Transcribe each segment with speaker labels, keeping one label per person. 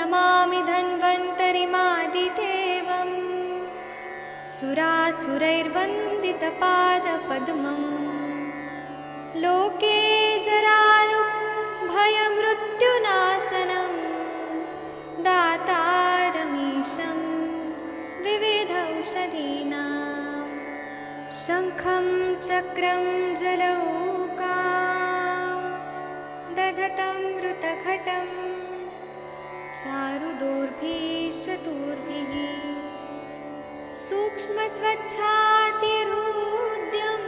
Speaker 1: नमामि धन्वन्तरिमादिदेवम् सुरासुरैर्वन्दितपादपद्मम् लोके जरारुभयमृत्युनाशनं दातारमीशं विविधौषधीनां शङ्खं चक्रं जलौकां दधतं मृतघटं चारुदोर्भिश्चतुर्भिः सूक्ष्मस्वच्छातिहृद्यम्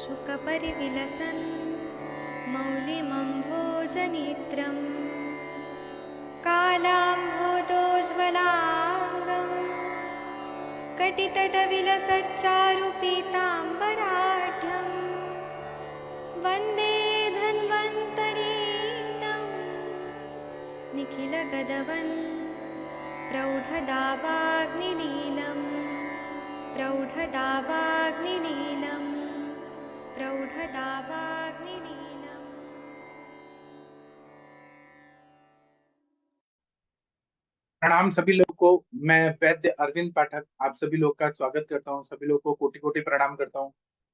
Speaker 1: शुकपरिविलसन् मौलिमम्भोजनेत्रम् कालाम्भोदोज्ज्वलाङ्गम् कटितटविलसच्चारुपीताम्बराढ्यम् वन्दे धन्वन्तरीतं निखिलगदवन् प्रौढदावाग्निलीलम् प्रौढदावाग्निलीलम् प्रौढदावाग्निलीलम्।
Speaker 2: प्रणाम सभी लोगों को। मैं वैद्य अरविंद पाठक आप सभी लोग का स्वागत करता हूं। सभी लोगों को कोटि कोटि प्रणाम करता हूं।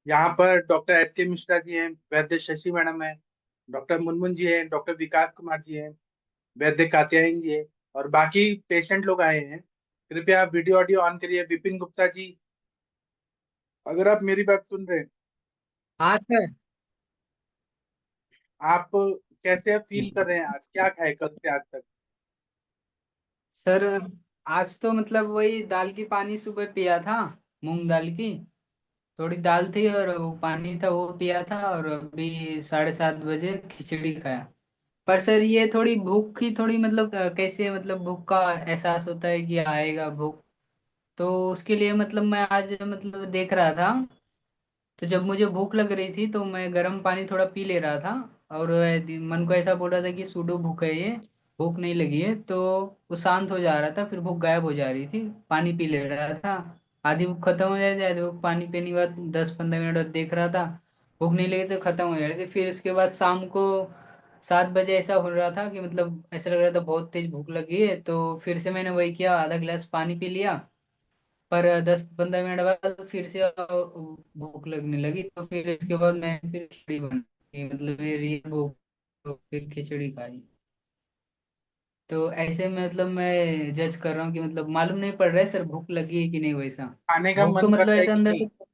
Speaker 2: यहाँ पर डॉक्टर एस.के. मिश्रा जी हैं, वैद्य शशि मैडम है, डॉक्टर मुनमुन जी हैं, डॉक्टर विकास कुमार जी हैं, वैद्य कात्यायन जी है और बाकी पेशेंट लोग आए हैं। कृपया वीडियो ऑडियो ऑन करिए। विपिन गुप्ता जी, अगर आप मेरी बात सुन रहे हैं,
Speaker 3: हाँ सर।
Speaker 2: आप कैसे फील कर रहे हैं? आज क्या खाए कल से आज तक?
Speaker 3: सर आज तो मतलब वही दाल की पानी सुबह पिया था, मूंग दाल की थोड़ी दाल थी और वो पानी था वो पिया था, और अभी 7:30 बजे खिचड़ी खाया। पर सर ये थोड़ी भूख की थोड़ी मतलब कैसे मतलब भूख का एहसास होता है कि आएगा भूख, तो उसके लिए मतलब मैं आज मतलब देख रहा था। तो जब मुझे भूख लग रही थी तो मैं गर्म पानी थोड़ा पी ले रहा था, और मन को ऐसा बोल रहा था कि सूडो भूख है ये, भूख नहीं लगी है, तो वो शांत हो जा रहा था, फिर भूख गायब हो जा रही थी। पानी पी ले रहा था, आधी भूख खत्म हो जाती है, आधी भूख पानी पीने के बाद 10-15 मिनट बाद देख रहा था भूख नहीं लगी तो खत्म हो जा रही थी। फिर उसके बाद शाम को 7 बजे ऐसा हो रहा था कि मतलब ऐसा लग रहा था बहुत तेज भूख लगी है, तो फिर से मैंने वही किया, आधा गिलास पानी पी लिया। पर 10-15 मिनट बाद फिर से भूख लगने लगी, तो फिर इसके बाद मैं फिर खिचड़ी बनाई, मतलब मेरी भूख, तो फिर खिचड़ी खाई। तो ऐसे में मतलब मैं जज कर रहा हूँ कि मतलब मालूम नहीं पड़ रहा है सर भूख लगी है कि नहीं वैसा।
Speaker 2: खाने का
Speaker 3: भूख तो
Speaker 2: मन कर
Speaker 3: मतलब
Speaker 2: रहा है
Speaker 3: ऐसा
Speaker 2: कि
Speaker 3: अंदर
Speaker 2: नहीं?
Speaker 3: से,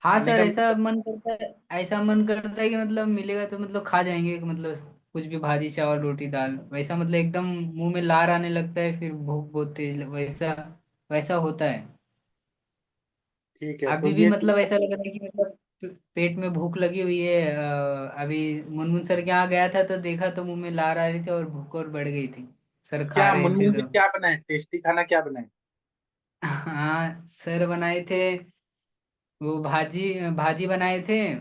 Speaker 3: हाँ
Speaker 2: खाने
Speaker 3: सर
Speaker 2: का मन
Speaker 3: ऐसा
Speaker 2: कर
Speaker 3: मन करता है, ऐसा मन करता है कि मतलब मिलेगा तो मतलब खा जाएंगे, कि मतलब कुछ भी भाजी चावल रोटी दाल वैसा, मतलब एकदम मुंह में लार आने लगता है, फिर भूख बहुत तेज वैसा वैसा होता है।
Speaker 2: ठीक है तो
Speaker 3: अभी भी
Speaker 2: ये
Speaker 3: मतलब ऐसा लग रहा है कि मतलब पेट में भूख लगी हुई है। अभी मुनमुन सर के यहाँ गया था तो देखा तो मुंह में लार आ रही थी और भूख और बढ़ गई थी, सर खा
Speaker 2: क्या
Speaker 3: रहे थे
Speaker 2: मुनमुन जी
Speaker 3: तो।
Speaker 2: क्या बनाए? टेस्टी खाना क्या बनाए?
Speaker 3: हाँ सर बनाए थे, वो भाजी भाजी बनाए थे,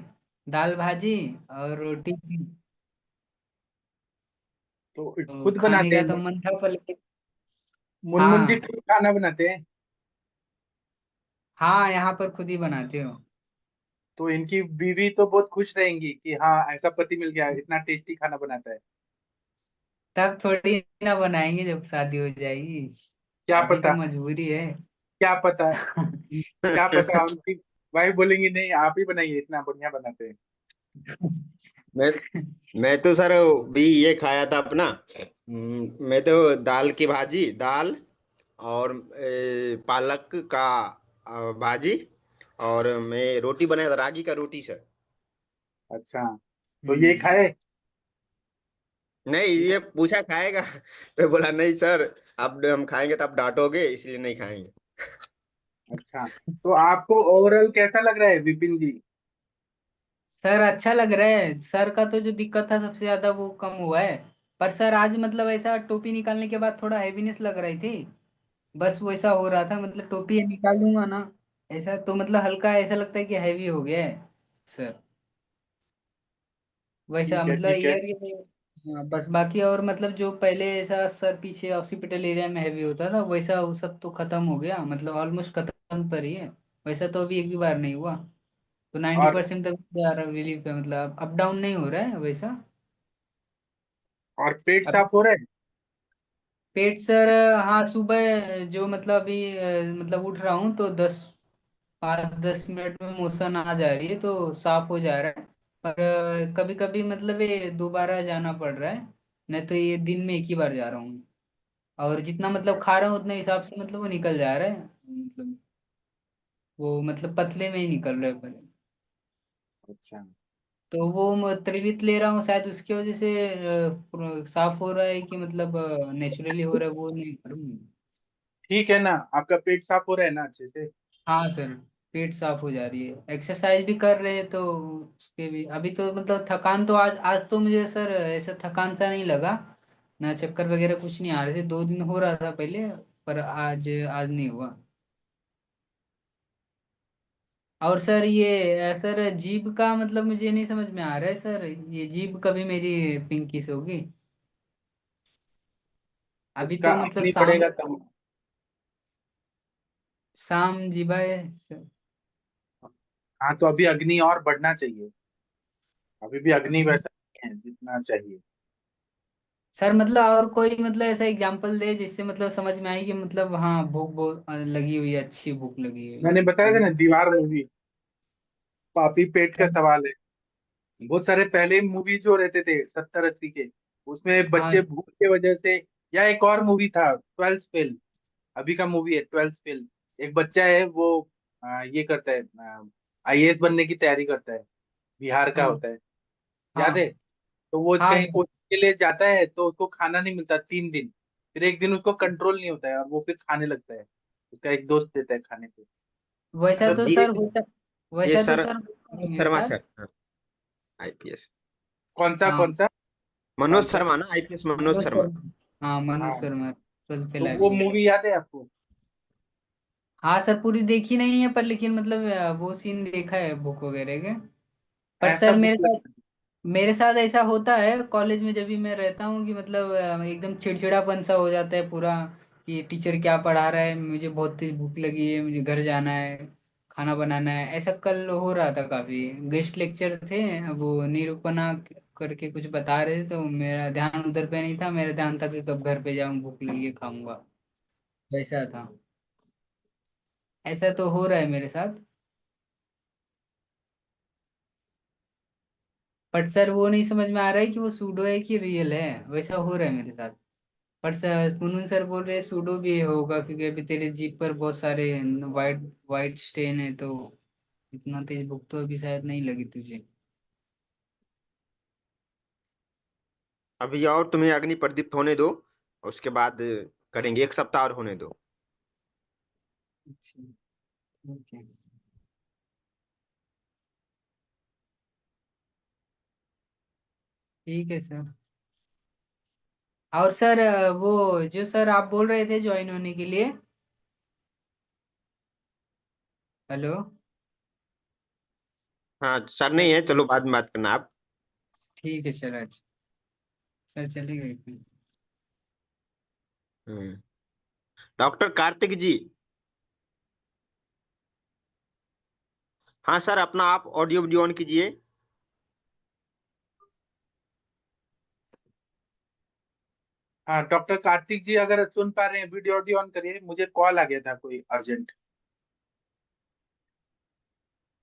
Speaker 3: दाल भाजी और रोटी थी।
Speaker 2: तो
Speaker 3: तो
Speaker 2: खुद
Speaker 3: खाने
Speaker 2: बनाते
Speaker 3: का
Speaker 2: हैं?
Speaker 3: तो मन था पर
Speaker 2: मुनमुन जी
Speaker 3: हाँ।
Speaker 2: खुद खाना बनाते हैं?
Speaker 3: हाँ यहाँ पर खुद ही बनाते हो।
Speaker 2: तो इनकी बीवी तो बहुत खुश रहेंगी कि हाँ ऐसा पति मिल गया, इतना टेस्टी खाना बनाता है।
Speaker 3: तब थोड़ी ना बनाएंगे जब शादी हो जाएगी,
Speaker 2: क्या
Speaker 3: अभी तो
Speaker 2: पता,
Speaker 3: मजबूरी है।
Speaker 2: क्या पता, क्या पता उनकी वाइफ बोलेंगी नहीं आप ही बनाइए, इतना बढ़िया बनाते हैं।
Speaker 4: मैं मैं तो सर भी ये खाया था अपना। मैं तो दाल की भाजी, दाल और पालक का भाजी, और मैं रोटी बनाया था, रागी का रोटी सर।
Speaker 2: अच्छा, तो ये
Speaker 3: हम्म।
Speaker 2: खाए?
Speaker 4: नहीं, ये पूछा खाएगा तो बोला नहीं सर, अब हम खाएंगे तो आप डांटोगे, इसलिए नहीं खाएंगे।
Speaker 2: अच्छा, तो आपको ओवरऑल कैसा लग रहा है विपिन जी?
Speaker 3: सर अच्छा लग रहा है, सर का तो जो दिक्कत था सबसे ज्यादा वो कम हुआ है। पर सर आज मतलब ऐसा टोपी निकालने के बाद थोड़ा हैवीनेस लग रही थी, बस वो ऐसा हो रहा था, मतलब टोपी ये निकाल दूंगा ना ऐसा तो मतलब हल्का ऐसा लगता है कि हैवी हो गया है सर, वैसा
Speaker 2: ठीक है,
Speaker 3: मतलब
Speaker 2: ठीक है।
Speaker 3: ईयर ये। हाँ बस बाकी और मतलब जो पहले ऐसा सर पीछे ऑक्सीपिटल एरिया में हैवी होता था वैसा वो सब तो खत्म हो गया, मतलब ऑलमोस्ट खत्म पर ही है। वैसा तो अभी एक भी बार नहीं हुआ, तो नाइन्टी
Speaker 2: और
Speaker 3: परसेंट तक जा रहा रिलीफ है, मतलब अप डाउन नहीं हो रहा है वैसा।
Speaker 2: और पेट
Speaker 3: अब
Speaker 2: साफ हो रहा है?
Speaker 3: पेट सर, हाँ सुबह जो मतलब अभी मतलब उठ रहा हूँ तो 5-10 मिनट में मोशन आ जा रही है तो साफ हो जा रहा है। पर कभी कभी मतलब ये दोबारा जाना पड़ रहा है, नहीं तो ये दिन में एक ही बार जा रहा हूँ। और जितना मतलब खा रहा हूँ उतने हिसाब से मतलब वो निकल जा रहा है, मतलब वो मतलब पतले में ही निकल रहा है पर।
Speaker 2: अच्छा।
Speaker 3: तो वो त्रिवित ले रहा हूँ, शायद उसकी वजह से साफ हो रहा है कि मतलब नेचुरली हो रहा है, वो नहीं करूँ।
Speaker 2: ठीक है ना, आपका पेट साफ हो रहा है ना अच्छे से?
Speaker 3: हाँ सर, पेट साफ हो जा रही है, एक्सरसाइज भी कर रहे हैं तो उसके भी अभी तो मतलब थकान तो आज आज तो मुझे सर ऐसा थकान सा नहीं लगा, ना चक्कर वगैरह कुछ नहीं आ रहे थे, 2 दिन हो रहा था पहले, पर आज आज नहीं हुआ। और सर ये सर जीभ का मतलब मुझे नहीं समझ में आ रहा है सर, ये जीभ कभी मेरी पिंकिश होगी? अभी
Speaker 2: उसका
Speaker 3: तो मतलब
Speaker 2: अग्नि
Speaker 3: शाम
Speaker 2: पड़ेगा तब।
Speaker 3: शाम जीभा है सर।
Speaker 2: हाँ, तो अभी अग्नि और बढ़ना चाहिए। अभी भी अग्नि वैसा नहीं है जितना चाहिए।
Speaker 3: सर मतलब और कोई मतलब ऐसा एग्जांपल दे जिससे मतलब समझ में आए कि मतलब हाँ भूख बहुत लगी हुई है, अच्छी भूख लगी है।
Speaker 2: मैंने बताया था
Speaker 3: अभी
Speaker 2: ना, दीवार मूवी, पापी पेट का सवाल है। बहुत सारे पहले मूवी जो रहते थे 70-80 के, उसमें
Speaker 3: हाँ
Speaker 2: बच्चे भूख के वजह से, या एक और मूवी था 12th फेल, अभी का मूवी है 12th फेल। एक बच्चा है वो ये करता है, आईएएस बनने की तैयारी करता है, बिहार का
Speaker 3: हाँ
Speaker 2: होता है, याद है?
Speaker 3: हाँ
Speaker 2: तो वो
Speaker 3: हाँ
Speaker 2: कहीं
Speaker 3: सर।
Speaker 2: कोचिंग के लिए जाता है तो उसको खाना नहीं मिलता 3 दिन। फिर एक दिन उसको कंट्रोल नहीं होता है और वो फिर खाने लगता है, उसका एक दोस्त देता है खाने को।
Speaker 3: वैसा
Speaker 2: तो
Speaker 3: तो
Speaker 4: ये
Speaker 3: सर होता,
Speaker 4: ये
Speaker 3: वैसा तो
Speaker 4: सर
Speaker 3: सर होता है
Speaker 4: मनोज
Speaker 3: मेरे
Speaker 4: शर्मा
Speaker 3: साथ।
Speaker 4: सर, हाँ, आईपीएस।
Speaker 2: कौन सा
Speaker 3: हाँ
Speaker 2: कौन सा?
Speaker 4: मनोज
Speaker 2: कौन सा?
Speaker 4: शर्मा ना, आईपीएस मनोज
Speaker 3: मनोज
Speaker 4: शर्मा।
Speaker 3: शर्मा। हाँ मनोज
Speaker 2: हाँ,
Speaker 3: शर्मा, 12th
Speaker 2: तो
Speaker 3: फेल
Speaker 2: वो
Speaker 3: आईपीएस।
Speaker 2: मूवी याद है आपको?
Speaker 3: हाँ सर पूरी देखी नहीं है पर लेकिन मतलब वो सीन देखा है भूख वगैरह के। पर
Speaker 2: ऐसा
Speaker 3: सर
Speaker 2: भूख लगता है।
Speaker 3: मेरे साथ ऐसा होता है कॉलेज में जब भी मैं रहता हूँ कि मतलब एकदम चिड़चिड़ापन सा हो जाता है पूरा, कि टीचर क्या पढ़ा रहा है, मुझे बहुत तेज भूख लगी है, मुझे घर जाना है, खाना बनाना है। ऐसा कल हो रहा था, काफी गेस्ट लेक्चर थे, वो निरूपणा करके कुछ बता रहे थे तो मेरा ध्यान उधर पे नहीं था, मेरा ध्यान था कि कब घर पे जाऊँ, भूख लगी है खाऊंगा, वैसा था। ऐसा तो हो रहा है मेरे साथ। बट सर वो नहीं समझ में आ रहा है कि वो सूडो है कि रियल है, वैसा हो रहा है मेरे साथ। पर सर मुनमुन सर बोल रहे हैं सूडो भी होगा क्योंकि अभी तेरे जीप पर बहुत सारे वाइट वाइट स्टेन है, तो इतना तेज भूख तो अभी शायद नहीं लगी तुझे।
Speaker 4: अभी और तुम्हें अग्नि प्रदीप्त होने दो, उसके बाद करेंगे, 1 सप्ताह और होने दो।
Speaker 3: अच्छा, ठीक है। ठीक है सर। और सर वो जो सर आप बोल रहे थे ज्वाइन होने के लिए। हेलो।
Speaker 4: हाँ सर नहीं है, चलो बाद में बात करना आप।
Speaker 3: ठीक है सर, आज सर चले गए क्या?
Speaker 4: हम्म। डॉक्टर कार्तिक जी। हाँ सर, अपना आप ऑडियो वीडियो ऑन कीजिए।
Speaker 2: हाँ, डॉक्टर कार्तिक जी अगर सुन पा रहे हैं, वीडियो ऑडियो ऑन करिए, मुझे कॉल आ गया था कोई अर्जेंट।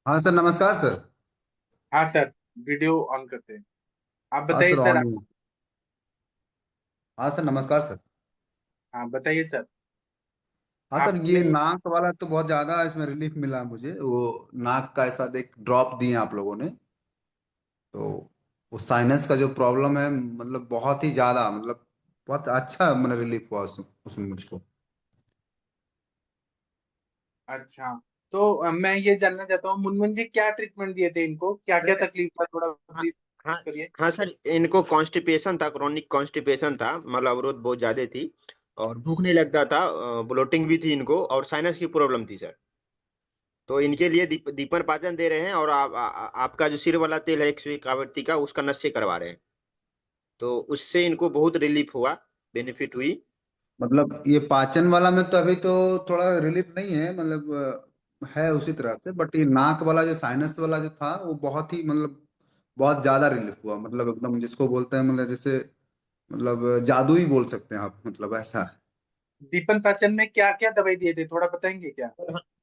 Speaker 5: हाँ सर, नमस्कार सर।
Speaker 2: हाँ सर, वीडियो ऑन करते हैं। आप
Speaker 5: हाँ
Speaker 2: बताइए
Speaker 5: सर,
Speaker 2: सर।
Speaker 5: ऑन हूँ। हाँ सर, नमस्कार सर।
Speaker 2: हाँ बताइए सर।
Speaker 5: हाँ सर, ये
Speaker 2: आपने
Speaker 5: नाक वाला तो बहुत ज्यादा इसमें रिलीफ मिला मुझे, वो नाक का ऐसा एक ड्रॉप दिए आप लोगों ने, तो वो साइनस का जो प्रॉब्लम है मतलब बहुत ही ज्यादा, मतलब बहुत अच्छा मतलब रिलीफ हुआ उसमें मुझको।
Speaker 2: अच्छा, तो मैं ये जानना चाहता हूँ, मुनमुन जी क्या ट्रीटमेंट दिए थे इनको, क्या क्या
Speaker 4: सर,
Speaker 2: तकलीफ था, थोड़ा
Speaker 4: हाँ
Speaker 2: ब्रीफ
Speaker 4: हाँ
Speaker 2: करिए।
Speaker 4: हाँ सर, इनको कॉन्स्टिपेशन था, क्रॉनिक कॉन्स्टिपेशन था, मतलब अवरोध बहुत ज्यादा थी, और भूख नहीं लगता था, ब्लोटिंग भी थी इनको, और साइनस की प्रॉब्लम थी सर। तो इनके लिए दीपन पाचन दे रहे हैं, और आपका जो सिर वाला तेल है 181 का, उसका नस्य करवा रहे हैं। तो उससे इनको बहुत रिलीफ हुआ, बेनिफिट हुई।
Speaker 5: मतलब ये पाचन वाला में तो अभी तो थोड़ा रिलीफ नहीं है, मतलब है उसी तरह से, बट ये नाक वाला जो साइनस वाला जो था वो बहुत ही मतलब बहुत ज्यादा रिलीफ हुआ, मतलब एकदम जिसको बोलते हैं मतलब जैसे मतलब जादू ही बोल सकते हैं आप, मतलब ऐसा है।
Speaker 2: दीपन पाचन में क्या क्या दवाई दिए थे, थोड़ा बताएंगे क्या?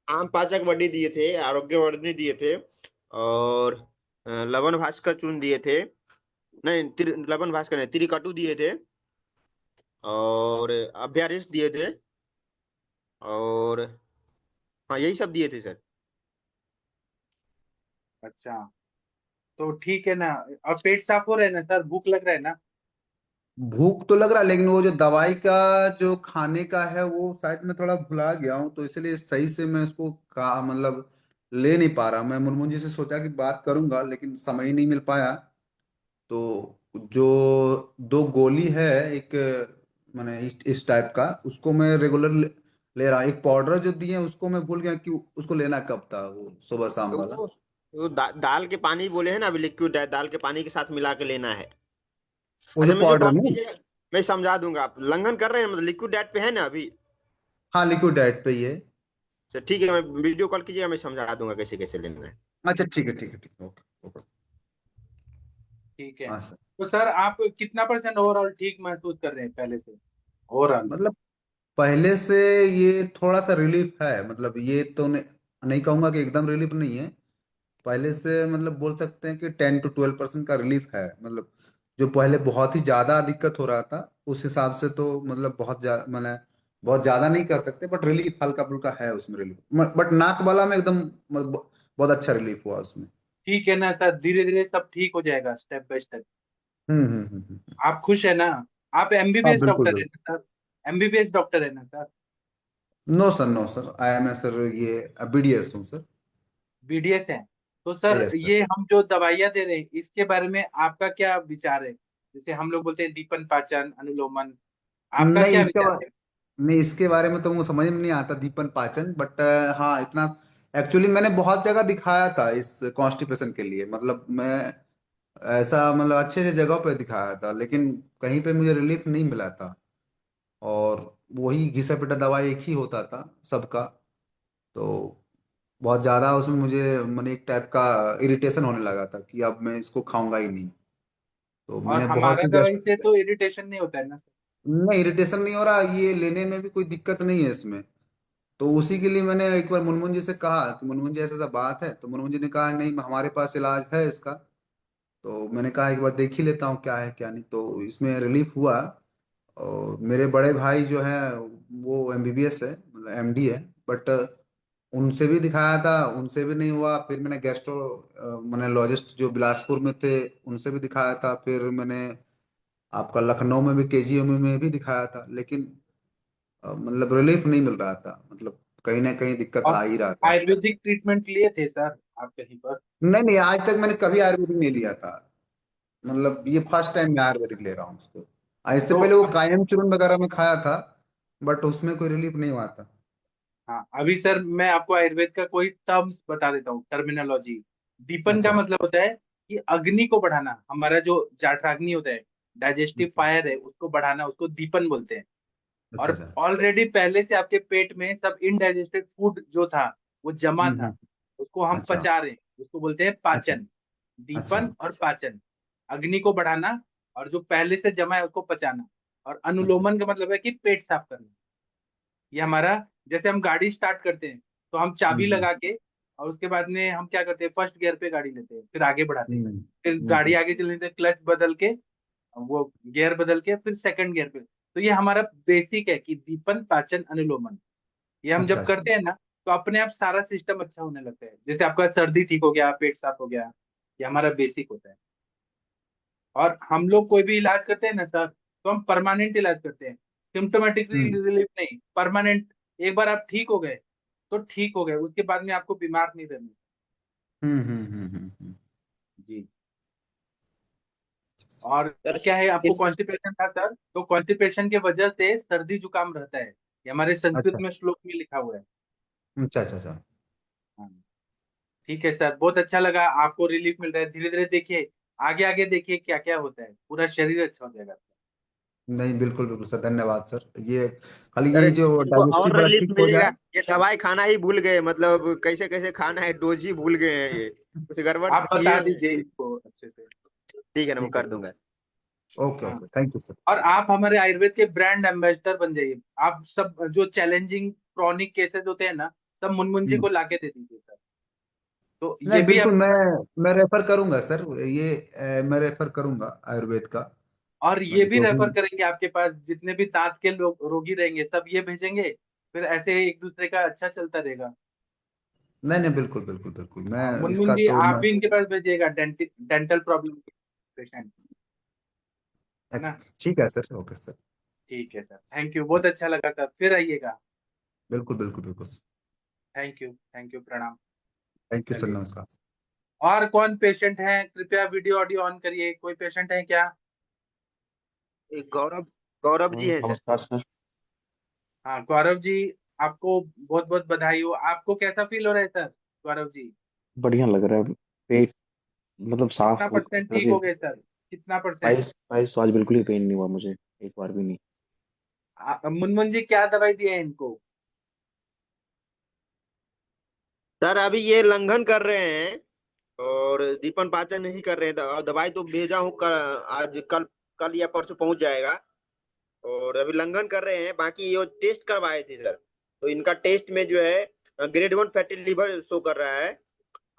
Speaker 4: आम पाचक वड्डी दिए थे, आरोग्यवर्धिनी दिए थे, और लवण भास्कर चूर्ण दिए थे। नहीं, लवण भास्कर नहीं, त्रिकटु दिए थे, और अभ्यारिष्ट दिए थे, और हाँ यही सब दिए थे सर।
Speaker 2: अच्छा, तो ठीक है ना। और पेट साफ हो रहा है ना सर? भूख लग रहा है ना?
Speaker 5: भूख तो लग रहा है, लेकिन वो जो दवाई का जो खाने का है वो शायद मैं थोड़ा भुला गया हूँ, तो इसलिए सही से मैं उसको का मतलब ले नहीं पा रहा। मैं मुनमुन जी से सोचा कि बात करूंगा, लेकिन समय ही नहीं मिल पाया। तो जो दो गोली है, एक मैंने इस टाइप का, उसको मैं रेगुलर ले रहा हूँ। एक पाउडर जो दिए उसको मैं भूल गया कि उसको लेना कब था, वो सुबह शाम
Speaker 4: तो
Speaker 5: वाला।
Speaker 4: वो दाल के पानी बोले हैं ना, अभी लिक्विड है, दाल के पानी के साथ मिला के लेना है।
Speaker 5: वो जो
Speaker 4: अच्छा मुझे
Speaker 5: पाउडर
Speaker 4: कॉल
Speaker 5: ना।
Speaker 4: कीजिएगा, मैं समझा दूंगा। आप उल्लंघन कर रहे हैं, मतलब लिक्विड डाइट पे है ना अभी।
Speaker 5: हाँ, लिक्विड डाइट पे ही है।
Speaker 4: तो ठीक है, मैं वीडियो कॉल कीजिएगा, मैं समझा दूंगा कैसे कैसे लेना है।
Speaker 5: अच्छा, ठीक है, ठीक है, ठीक है, ओके ओके।
Speaker 2: ठीक है।
Speaker 5: हाँ सर।
Speaker 2: तो सर आप कितना परसेंट ओवरऑल ठीक महसूस कर रहे हैं पहले से, ओवरऑल?
Speaker 5: मतलब पहले से ये थोड़ा सा रिलीफ है, मतलब ये तो नहीं कहूंगा कि एकदम रिलीफ नहीं है। पहले से मतलब बोल सकते हैं कि 10 to 12% का रिलीफ है। मतलब जो पहले बहुत ही ज्यादा दिक्कत हो रहा था, उस हिसाब से तो मतलब बहुत ज्यादा, मैंने बहुत ज्यादा नहीं कर सकते, बट रिलीफ हल्का फुल्का है उसमें रिलीफ। बट नाक वाला में एकदम बहुत अच्छा रिलीफ हुआ उसमें।
Speaker 2: ठीक है ना सर, धीरे धीरे सब ठीक हो जाएगा, स्टेप बाय स्टेप।
Speaker 5: हम्म।
Speaker 2: आप खुश है ना? आप
Speaker 5: हाँ,
Speaker 2: एमबीबीएस
Speaker 5: बिल्कुल
Speaker 2: डॉक्टर है
Speaker 5: बिल्कुल।
Speaker 2: ना सर? एमबीबीएस डॉक्टर है ना sir?
Speaker 5: No sir, no sir, I am a sir, ये BDS हूँ सर।
Speaker 2: बीडीएस है? तो सर
Speaker 5: यस सर।
Speaker 2: ये हम जो दवाइयाँ दे रहे हैं इसके बारे में आपका क्या विचार है? जैसे हम लोग बोलते हैं दीपन पाचन, अनुलोमन, आपका
Speaker 5: नहीं
Speaker 2: क्या
Speaker 5: इसके
Speaker 2: विचार
Speaker 5: बारे
Speaker 2: है?
Speaker 5: नहीं, इसके बारे में तो मुझे समझ में नहीं आता दीपन पाचन, बट हाँ इतना। एक्चुअली मैंने बहुत जगह दिखाया था इस कॉन्स्टिपेशन के लिए, मतलब मैं ऐसा मतलब अच्छे अच्छे जगहों पे दिखाया था, लेकिन कहीं पे मुझे रिलीफ नहीं मिला था। और वही घिसा पिटा दवाई एक ही होता था सबका। तो बहुत ज्यादा उसमें मुझे मैंने एक टाइप का इरिटेशन होने लगा था कि अब मैं इसको खाऊंगा ही नहीं। तो
Speaker 2: और
Speaker 5: मैंने बहुत
Speaker 2: हमारा
Speaker 5: सी
Speaker 2: दवाई से तो इरिटेशन नहीं होता है ना सर?
Speaker 5: नहीं, इरिटेशन नहीं हो रहा, ये लेने में भी कोई दिक्कत नहीं है इसमें। तो उसी के लिए मैंने एक बार मुनमुन जी से कहा कि मुनमुन जी ऐसा ऐसा बात है, तो मुनमुन जी ने कहा नहीं, हमारे पास इलाज है इसका। तो मैंने कहा एक बार देख ही लेता हूँ क्या है क्या नहीं, तो इसमें रिलीफ हुआ। और मेरे बड़े भाई जो है वो MBBS है, मतलब MD है, बट उनसे भी दिखाया था, उनसे भी नहीं हुआ। फिर मैंने मैंने लॉजिस्ट जो बिलासपुर में थे उनसे भी दिखाया था। फिर मैंने आपका लखनऊ में भी, KGM में भी दिखाया था, लेकिन मतलब रिलीफ नहीं मिल रहा था, मतलब कहीं ना कहीं दिक्कत
Speaker 2: और
Speaker 5: आ ही रहा था।
Speaker 2: आयुर्वेदिक ट्रीटमेंट लिए थे सर आप कहीं पर?
Speaker 5: नहीं नहीं, आज तक मैंने कभी आयुर्वेदिक नहीं लिया था। मतलब ये फर्स्ट टाइम मैं आयुर्वेदिक ले रहा हूँ उसको। इससे
Speaker 2: तो
Speaker 5: पहले वो कायम चूर्ण वगैरह में खाया था, बट उसमें कोई रिलीफ नहीं हुआ था।
Speaker 2: हाँ, अभी सर मैं आपको आयुर्वेद का कोई टर्म्स बता देता हूँ, टर्मिनोलॉजी। दीपन का
Speaker 5: अच्छा
Speaker 2: मतलब होता है कि अग्नि को बढ़ाना, हमारा जो जाठराग्नि होता है, डाइजेस्टिव
Speaker 5: अच्छा
Speaker 2: फायर है, उसको बढ़ाना, उसको दीपन बोलते हैं।
Speaker 5: अच्छा।
Speaker 2: और
Speaker 5: अच्छा।
Speaker 2: ऑलरेडी पहले से आपके पेट में सब इनडाइजेस्टेड फूड जो था वो जमा था,
Speaker 5: हम्म।
Speaker 2: उसको हम
Speaker 5: अच्छा
Speaker 2: पचा रहे हैं, उसको बोलते हैं
Speaker 5: अच्छा
Speaker 2: पाचन।
Speaker 5: अच्छा
Speaker 2: दीपन और पाचन, अग्नि को बढ़ाना और जो पहले से जमा है उसको पचाना। और
Speaker 5: अच्छा।
Speaker 2: अनुलोमन का मतलब है कि पेट साफ करना। ये हमारा, जैसे हम गाड़ी स्टार्ट करते हैं तो हम चाबी
Speaker 5: हम्म
Speaker 2: लगा के, और उसके बाद में हम क्या करते हैं, फर्स्ट गियर पे गाड़ी लेते हैं, फिर आगे बढ़ाते हैं,
Speaker 5: हम्म
Speaker 2: फिर गाड़ी
Speaker 5: हम्म।
Speaker 2: आगे चलने से क्लच बदल के, वो गियर बदल के फिर सेकंड गियर पे। तो ये हमारा बेसिक है कि दीपन पाचन अनुलोमन। ये हम
Speaker 5: अच्छा
Speaker 2: जब
Speaker 5: अच्छा।
Speaker 2: करते हैं ना तो अपने आप सारा सिस्टम अच्छा होने लगता है। जैसे आपका सर्दी ठीक हो गया, पेट साफ हो गया, ये हमारा बेसिक होता है। और हम लोग कोई भी इलाज करते हैं ना सर, तो हम परमानेंट इलाज करते हैं, सिम्टोमेटिकली
Speaker 5: हम्म
Speaker 2: रिलीफ नहीं, परमानेंट। एक बार आप ठीक हो गए तो ठीक हो गए, उसके बाद में आपको बीमार नहीं रहना। जी। और
Speaker 4: सर
Speaker 2: क्या है, आपको
Speaker 4: किस
Speaker 2: कॉन्स्टिपेशन था सर, तो कॉन्स्टिपेशन की वजह से सर्दी जुकाम रहता है, ये हमारे संस्कृत
Speaker 5: अच्छा
Speaker 2: में श्लोक में लिखा हुआ है।
Speaker 5: अच्छा अच्छा अच्छा।
Speaker 2: हाँ। ठीक है सर, बहुत अच्छा लगा, आपको रिलीफ मिल रहा है। धीरे धीरे देखिए, आगे आगे देखिए क्या क्या होता है, पूरा शरीर अच्छा हो जाएगा।
Speaker 5: नहीं, बिल्कुल बिल्कुल सर, धन्यवाद सर। ये खाली
Speaker 4: सर
Speaker 5: ये जो
Speaker 4: इसको
Speaker 5: डाइजेस्टिव
Speaker 4: और
Speaker 5: वाला
Speaker 4: रिलीफ
Speaker 5: ठीक हो
Speaker 4: मिलेगा?
Speaker 5: जाए।
Speaker 4: ये दवाई खाना ही भूल गए, मतलब कैसे कैसे खाना है, डोज ही भूल गए हैं, ये कुछ गड़बड़
Speaker 2: आप
Speaker 4: किए
Speaker 2: बता
Speaker 4: हैं।
Speaker 2: दीजिए इसको अच्छे से।
Speaker 4: ठीक है ना, मैं
Speaker 5: ठीक है।
Speaker 4: कर दूंगा।
Speaker 5: ओके
Speaker 2: हाँ,
Speaker 5: ओके, थैंक यू सर।
Speaker 2: और आप हमारे आयुर्वेद के ब्रांड एम्बेसडर बन जाइए। आप सब जो चैलेंजिंग क्रॉनिक केसेस होते हैं ना, सब मुनमुन जी
Speaker 5: हम्म।
Speaker 2: को लाके दे दीजिए सर। तो ये
Speaker 5: नहीं
Speaker 2: भी
Speaker 5: बिल्कुल,
Speaker 2: आप,
Speaker 5: मैं रेफर करूंगा सर, ये मैं रेफर करूंगा आयुर्वेद का।
Speaker 2: और ये
Speaker 5: मैंने
Speaker 2: भी
Speaker 5: जो भी।
Speaker 2: रेफर करेंगे आपके पास जितने भी दांत के लोग रोगी रहेंगे, सब ये भेजेंगे। फिर ऐसे एक दूसरे का अच्छा चलता रहेगा।
Speaker 5: नहीं नहीं, बिल्कुल बिल्कुल बिल्कुल, मैं
Speaker 2: हाँ, मुनमुन
Speaker 5: इसका
Speaker 2: जी
Speaker 5: तो
Speaker 2: आप
Speaker 5: मैं।
Speaker 2: भी इनके पास भेजिएगा, डेंटल प्रॉब्लम के पेशेंट, है ना।
Speaker 5: ठीक है सर, ओके सर।
Speaker 2: ठीक है सर, थैंक यू, बहुत अच्छा लगा सर, फिर आइएगा।
Speaker 5: बिल्कुल बिल्कुल बिल्कुल।
Speaker 2: थैंक यू, प्रणाम।
Speaker 5: थैंक यू सर,
Speaker 2: चलिए,
Speaker 5: नमस्कार।
Speaker 2: और कौन पेशेंट है, कृपया वीडियो ऑडियो ऑन करिए। कोई पेशेंट है क्या?
Speaker 4: एक गौरव गौरव जी हैं सर।
Speaker 6: नमस्कार सर।
Speaker 2: हाँ गौरव जी, आपको बहुत बहुत बधाई हो। आपको कैसा फील हो रहा है सर, गौरव जी?
Speaker 6: बढ़िया लग रहा है। पेट मतलब साफ
Speaker 2: कितना
Speaker 6: हो
Speaker 2: परसेंट ठीक
Speaker 6: जैसे।
Speaker 2: हो गए सर, कितना परसेंट?
Speaker 6: पाइल्स पाइल्स तो आज बिल्कुल ही पेन नहीं हुआ मुझे, एक बार भी नहीं।
Speaker 2: मुनमुन जी क्या दवाई दिए हैं इनको?
Speaker 4: सर अभी ये लंघन कर रहे हैं और दीपन पाचन नहीं कर रहे हैं। दवाई तो भेजा हूँ, आज कल कल या परसों पहुंच जाएगा। और अभी लंघन कर रहे हैं। बाकी ये टेस्ट करवाए थे सर, तो इनका टेस्ट में जो है ग्रेड 1 फैटी लीवर शो कर रहा है।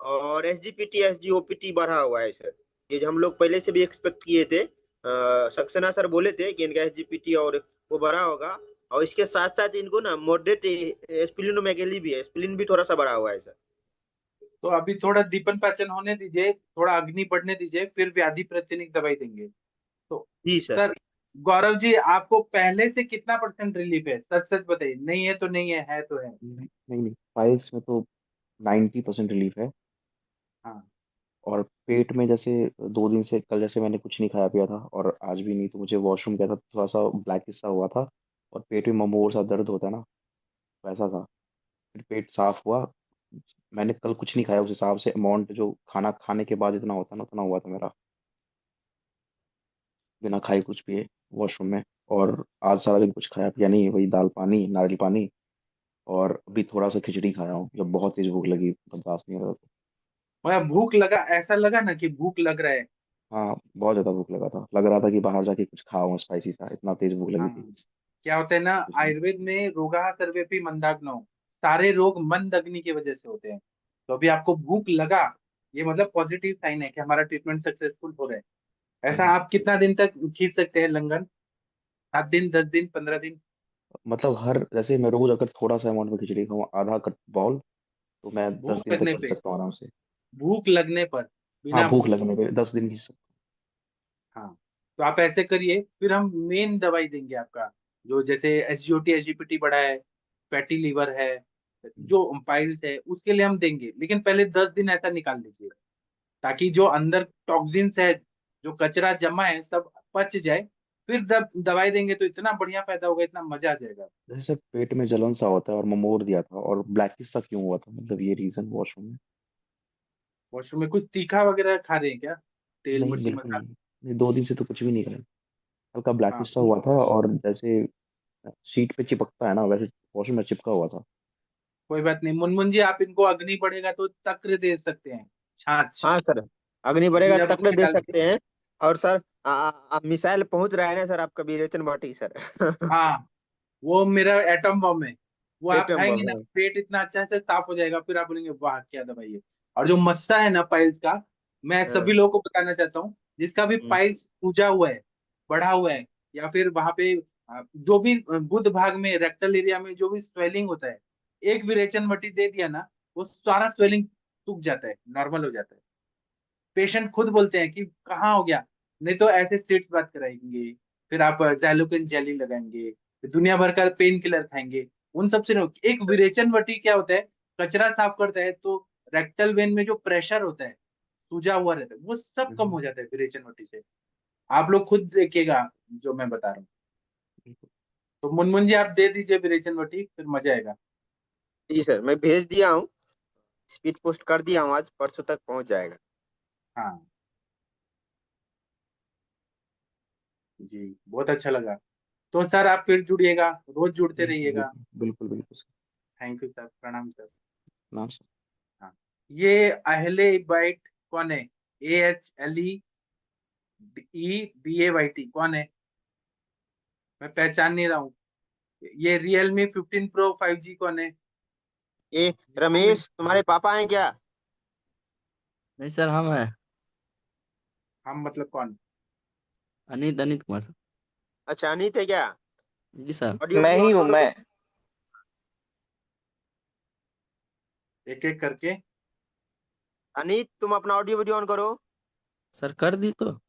Speaker 4: और एसजीपीटी एसजीओपीटी बढ़ा हुआ है सर। ये जो हम लोग पहले से भी एक्सपेक्ट किए थे। सक्सेना सर बोले थे कि इनका एसजीपीटी और वो बढ़ा होगा। और इसके साथ साथ इनको ना मॉडरेट स्प्लिनोमेगेली भी है, स्प्लिन भी थोड़ा सा बढ़ा हुआ है सर।
Speaker 2: तो अभी थोड़ा दीपन पाचन होने दीजिए, थोड़ा अग्नि बढ़ने दीजिए, फिर व्याधि प्रतिनिक दवाई देंगे। तो
Speaker 4: जी सर।
Speaker 2: सर, गौरव जी आपको पहले से कितना परसेंट रिलीफ है, सच सच बताइए। नहीं है तो नहीं है तो है।
Speaker 6: नहीं नहीं नहीं, पाइल्स में तो 90% रिलीफ है।
Speaker 2: हाँ।
Speaker 6: और पेट में जैसे 2 दिन से, कल जैसे मैंने कुछ नहीं खाया पिया था और आज भी नहीं, तो मुझे वॉशरूम गया था, थोड़ा सा ब्लैक सा हुआ था। और पेट में ममोर सा दर्द होता है ना, वैसा था। फिर पेट साफ हुआ। मैंने कल कुछ नहीं खाया, उस हिसाब से अमाउंट जो खाना खाने के बाद इतना होता है ना, उतना हुआ था मेरा, बिना खाए कुछ पिए वॉशरूम में। और आज सारा दिन कुछ खाया पिया नहीं, वही दाल पानी नारियल पानी। और अभी थोड़ा सा खिचड़ी खाया हूँ, जब बहुत तेज भूख लगी, बर्दाश्त नहीं हो रहा था।
Speaker 2: मैं भूख लगा, ऐसा लगा ना कि भूख लग रहा है।
Speaker 6: हाँ, बहुत ज्यादा भूख लगा था, लग रहा था कि बाहर जाके कुछ खाऊं स्पाइसी सा, इतना तेज भूख लगी थी।
Speaker 2: हाँ, क्या होता है ना, आयुर्वेद में रोगा सर्वेपि मंदाग्नौ, सारे रोग मंद अग्नि की वजह से होते हैं। तो अभी आपको भूख लगा, ये मतलब पॉजिटिव साइन है कि हमारा ट्रीटमेंट सक्सेसफुल हो रहा है। ऐसा
Speaker 6: हम्म।
Speaker 2: आप कितना दिन तक खींच सकते हैं लंगन? 7 दिन, 10 दिन, 15 दिन?
Speaker 6: मतलब हर, जैसे मैं रोज अगर थोड़ा सा अमाउंट में खिचड़ी खाऊं, आधा कप बाउल, तो मैं दस
Speaker 2: भूख
Speaker 6: दिन तक
Speaker 2: लगने
Speaker 6: कर
Speaker 2: पे,
Speaker 6: सकता हूँ आराम से।
Speaker 2: भूख लगने पर,
Speaker 6: हाँ,
Speaker 2: बिना
Speaker 6: भूख
Speaker 2: भूख।
Speaker 6: लगने पे 10 दिन खींच सकता
Speaker 2: हाँ, तो आप ऐसे करिए, फिर हम मेन दवाई देंगे आपका, जो जैसे एसजीओटी एसजीपीटी बढ़ा है, फैटी लीवर है,
Speaker 6: हूँ।
Speaker 2: जो पाइल्स है, उसके लिए हम देंगे। लेकिन पहले 10 दिन ऐसा निकाल लीजिए, ताकि जो अंदर टॉक्सिन्स है, जो कचरा जमा है, सब पच जाए। फिर जब दवाई देंगे तो इतना बढ़िया फायदा होगा, इतना मजा आ जाएगा।
Speaker 6: जैसे पेट में जलन सा होता है और ममोर दिया था और ब्लैकिश सा क्यों हुआ था, मतलब ये रीजन वॉशरूम में।
Speaker 2: वॉशरूम में कुछ तीखा वगैरह खा रहे हैं क्या? तेल
Speaker 6: नहीं,
Speaker 2: मिर्ची
Speaker 6: बिल्कुल
Speaker 2: मसाला?
Speaker 6: नहीं, नहीं 2 दिन से तो कुछ भी नहीं खाया। हल्का
Speaker 2: हाँ,
Speaker 6: ब्लैकिश सा हुआ था, और जैसे शीट पे चिपकता है ना, वैसे वॉशरूम में चिपका हुआ था।
Speaker 2: कोई बात नहीं मुनमुन जी, आप इनको अग्नि बढ़ेगा तो तक्र दे सकते हैं, छाछ,
Speaker 4: हाँ सर, अग्नि बढ़ेगा
Speaker 2: जीरा
Speaker 4: तक
Speaker 2: में
Speaker 4: दे
Speaker 2: डाल के।
Speaker 4: सकते हैं। और सर मिसाइल पहुंच रहा है ना सर, आपका विरेचन बाटी सर।
Speaker 2: हाँ, वो मेरा एटम बम है। वो आप
Speaker 4: एटम
Speaker 2: खाएंगे
Speaker 4: बम
Speaker 2: ना,
Speaker 4: है।
Speaker 2: पेट इतना अच्छा से साफ हो जाएगा, फिर आप बोलेंगे वाह क्या दवाई है। और जो मस्सा है ना पाइल्स का, मैं
Speaker 4: हाँ।
Speaker 2: सभी लोगों को बताना चाहता हूँ, जिसका भी
Speaker 4: हम्म,
Speaker 2: पाइल्स सूजा हुआ है, बढ़ा हुआ है, या फिर वहां पे जो भी गुद भाग में, रेक्टल एरिया में जो भी स्वेलिंग होता है, एक विरेचन वटी दे दिया ना, वो सारा स्वेलिंग सूख जाता है, नॉर्मल हो जाता है। पेशेंट खुद बोलते हैं कि कहाँ हो गया। नहीं तो ऐसे स्टेट्स बात कराएंगे, फिर आप जैलोकिन जेली लगाएंगे, फिर दुनिया भर का पेन किलर खाएंगे, उन सब से नहीं। एक विरेचन वटी क्या होता है, कचरा साफ करता है, तो रेक्टल वेन में जो प्रेशर होता है, सूजा हुआ रहता है, वो सब कम
Speaker 6: हम्म,
Speaker 2: हो जाता है विरेचन वटी से। आप लोग खुद देखिएगा जो मैं बता रहा हूँ।
Speaker 6: बिल्कुल।
Speaker 2: तो मुनमुन जी आप दे दीजिए विरेचन वटी, फिर मजा आएगा।
Speaker 4: जी सर, मैं भेज दिया हूँ, स्पीड पोस्ट कर दिया हूँ, आज परसों तक पहुंच जाएगा।
Speaker 2: हाँ जी, बहुत अच्छा लगा। तो सर आप फिर जुड़िएगा, रोज जुड़ते
Speaker 6: बिल्कुल
Speaker 2: रहिएगा।
Speaker 6: बिल्कुल बिल्कुल बिल्कुल सर।
Speaker 2: थैंक यू सर, प्रणाम सर।
Speaker 6: नाम सर।
Speaker 2: हाँ, ये अहले बाइट कौन है? AHLE EDAYT कौन है? मैं पहचान नहीं रहा हूँ। ये Realme 15 Pro 5G कौन है?
Speaker 4: ये
Speaker 2: Xiaomi।
Speaker 4: रमेश तुम्हारे पापा हैं क्या?
Speaker 7: नहीं सर, हम है
Speaker 2: हम मतलब कौन?
Speaker 7: अनित अनित कुमार सर।
Speaker 4: अच्छा अनित है क्या?
Speaker 7: जी सर।
Speaker 4: ऑडियो
Speaker 8: मैं
Speaker 4: वीडियो
Speaker 8: ही
Speaker 4: ऑन
Speaker 8: हूँ
Speaker 4: करो।
Speaker 8: मैं।
Speaker 2: एक एक करके।
Speaker 4: अनित तुम अपना ऑडियो वीडियो ऑन करो।
Speaker 7: सर कर दी तो।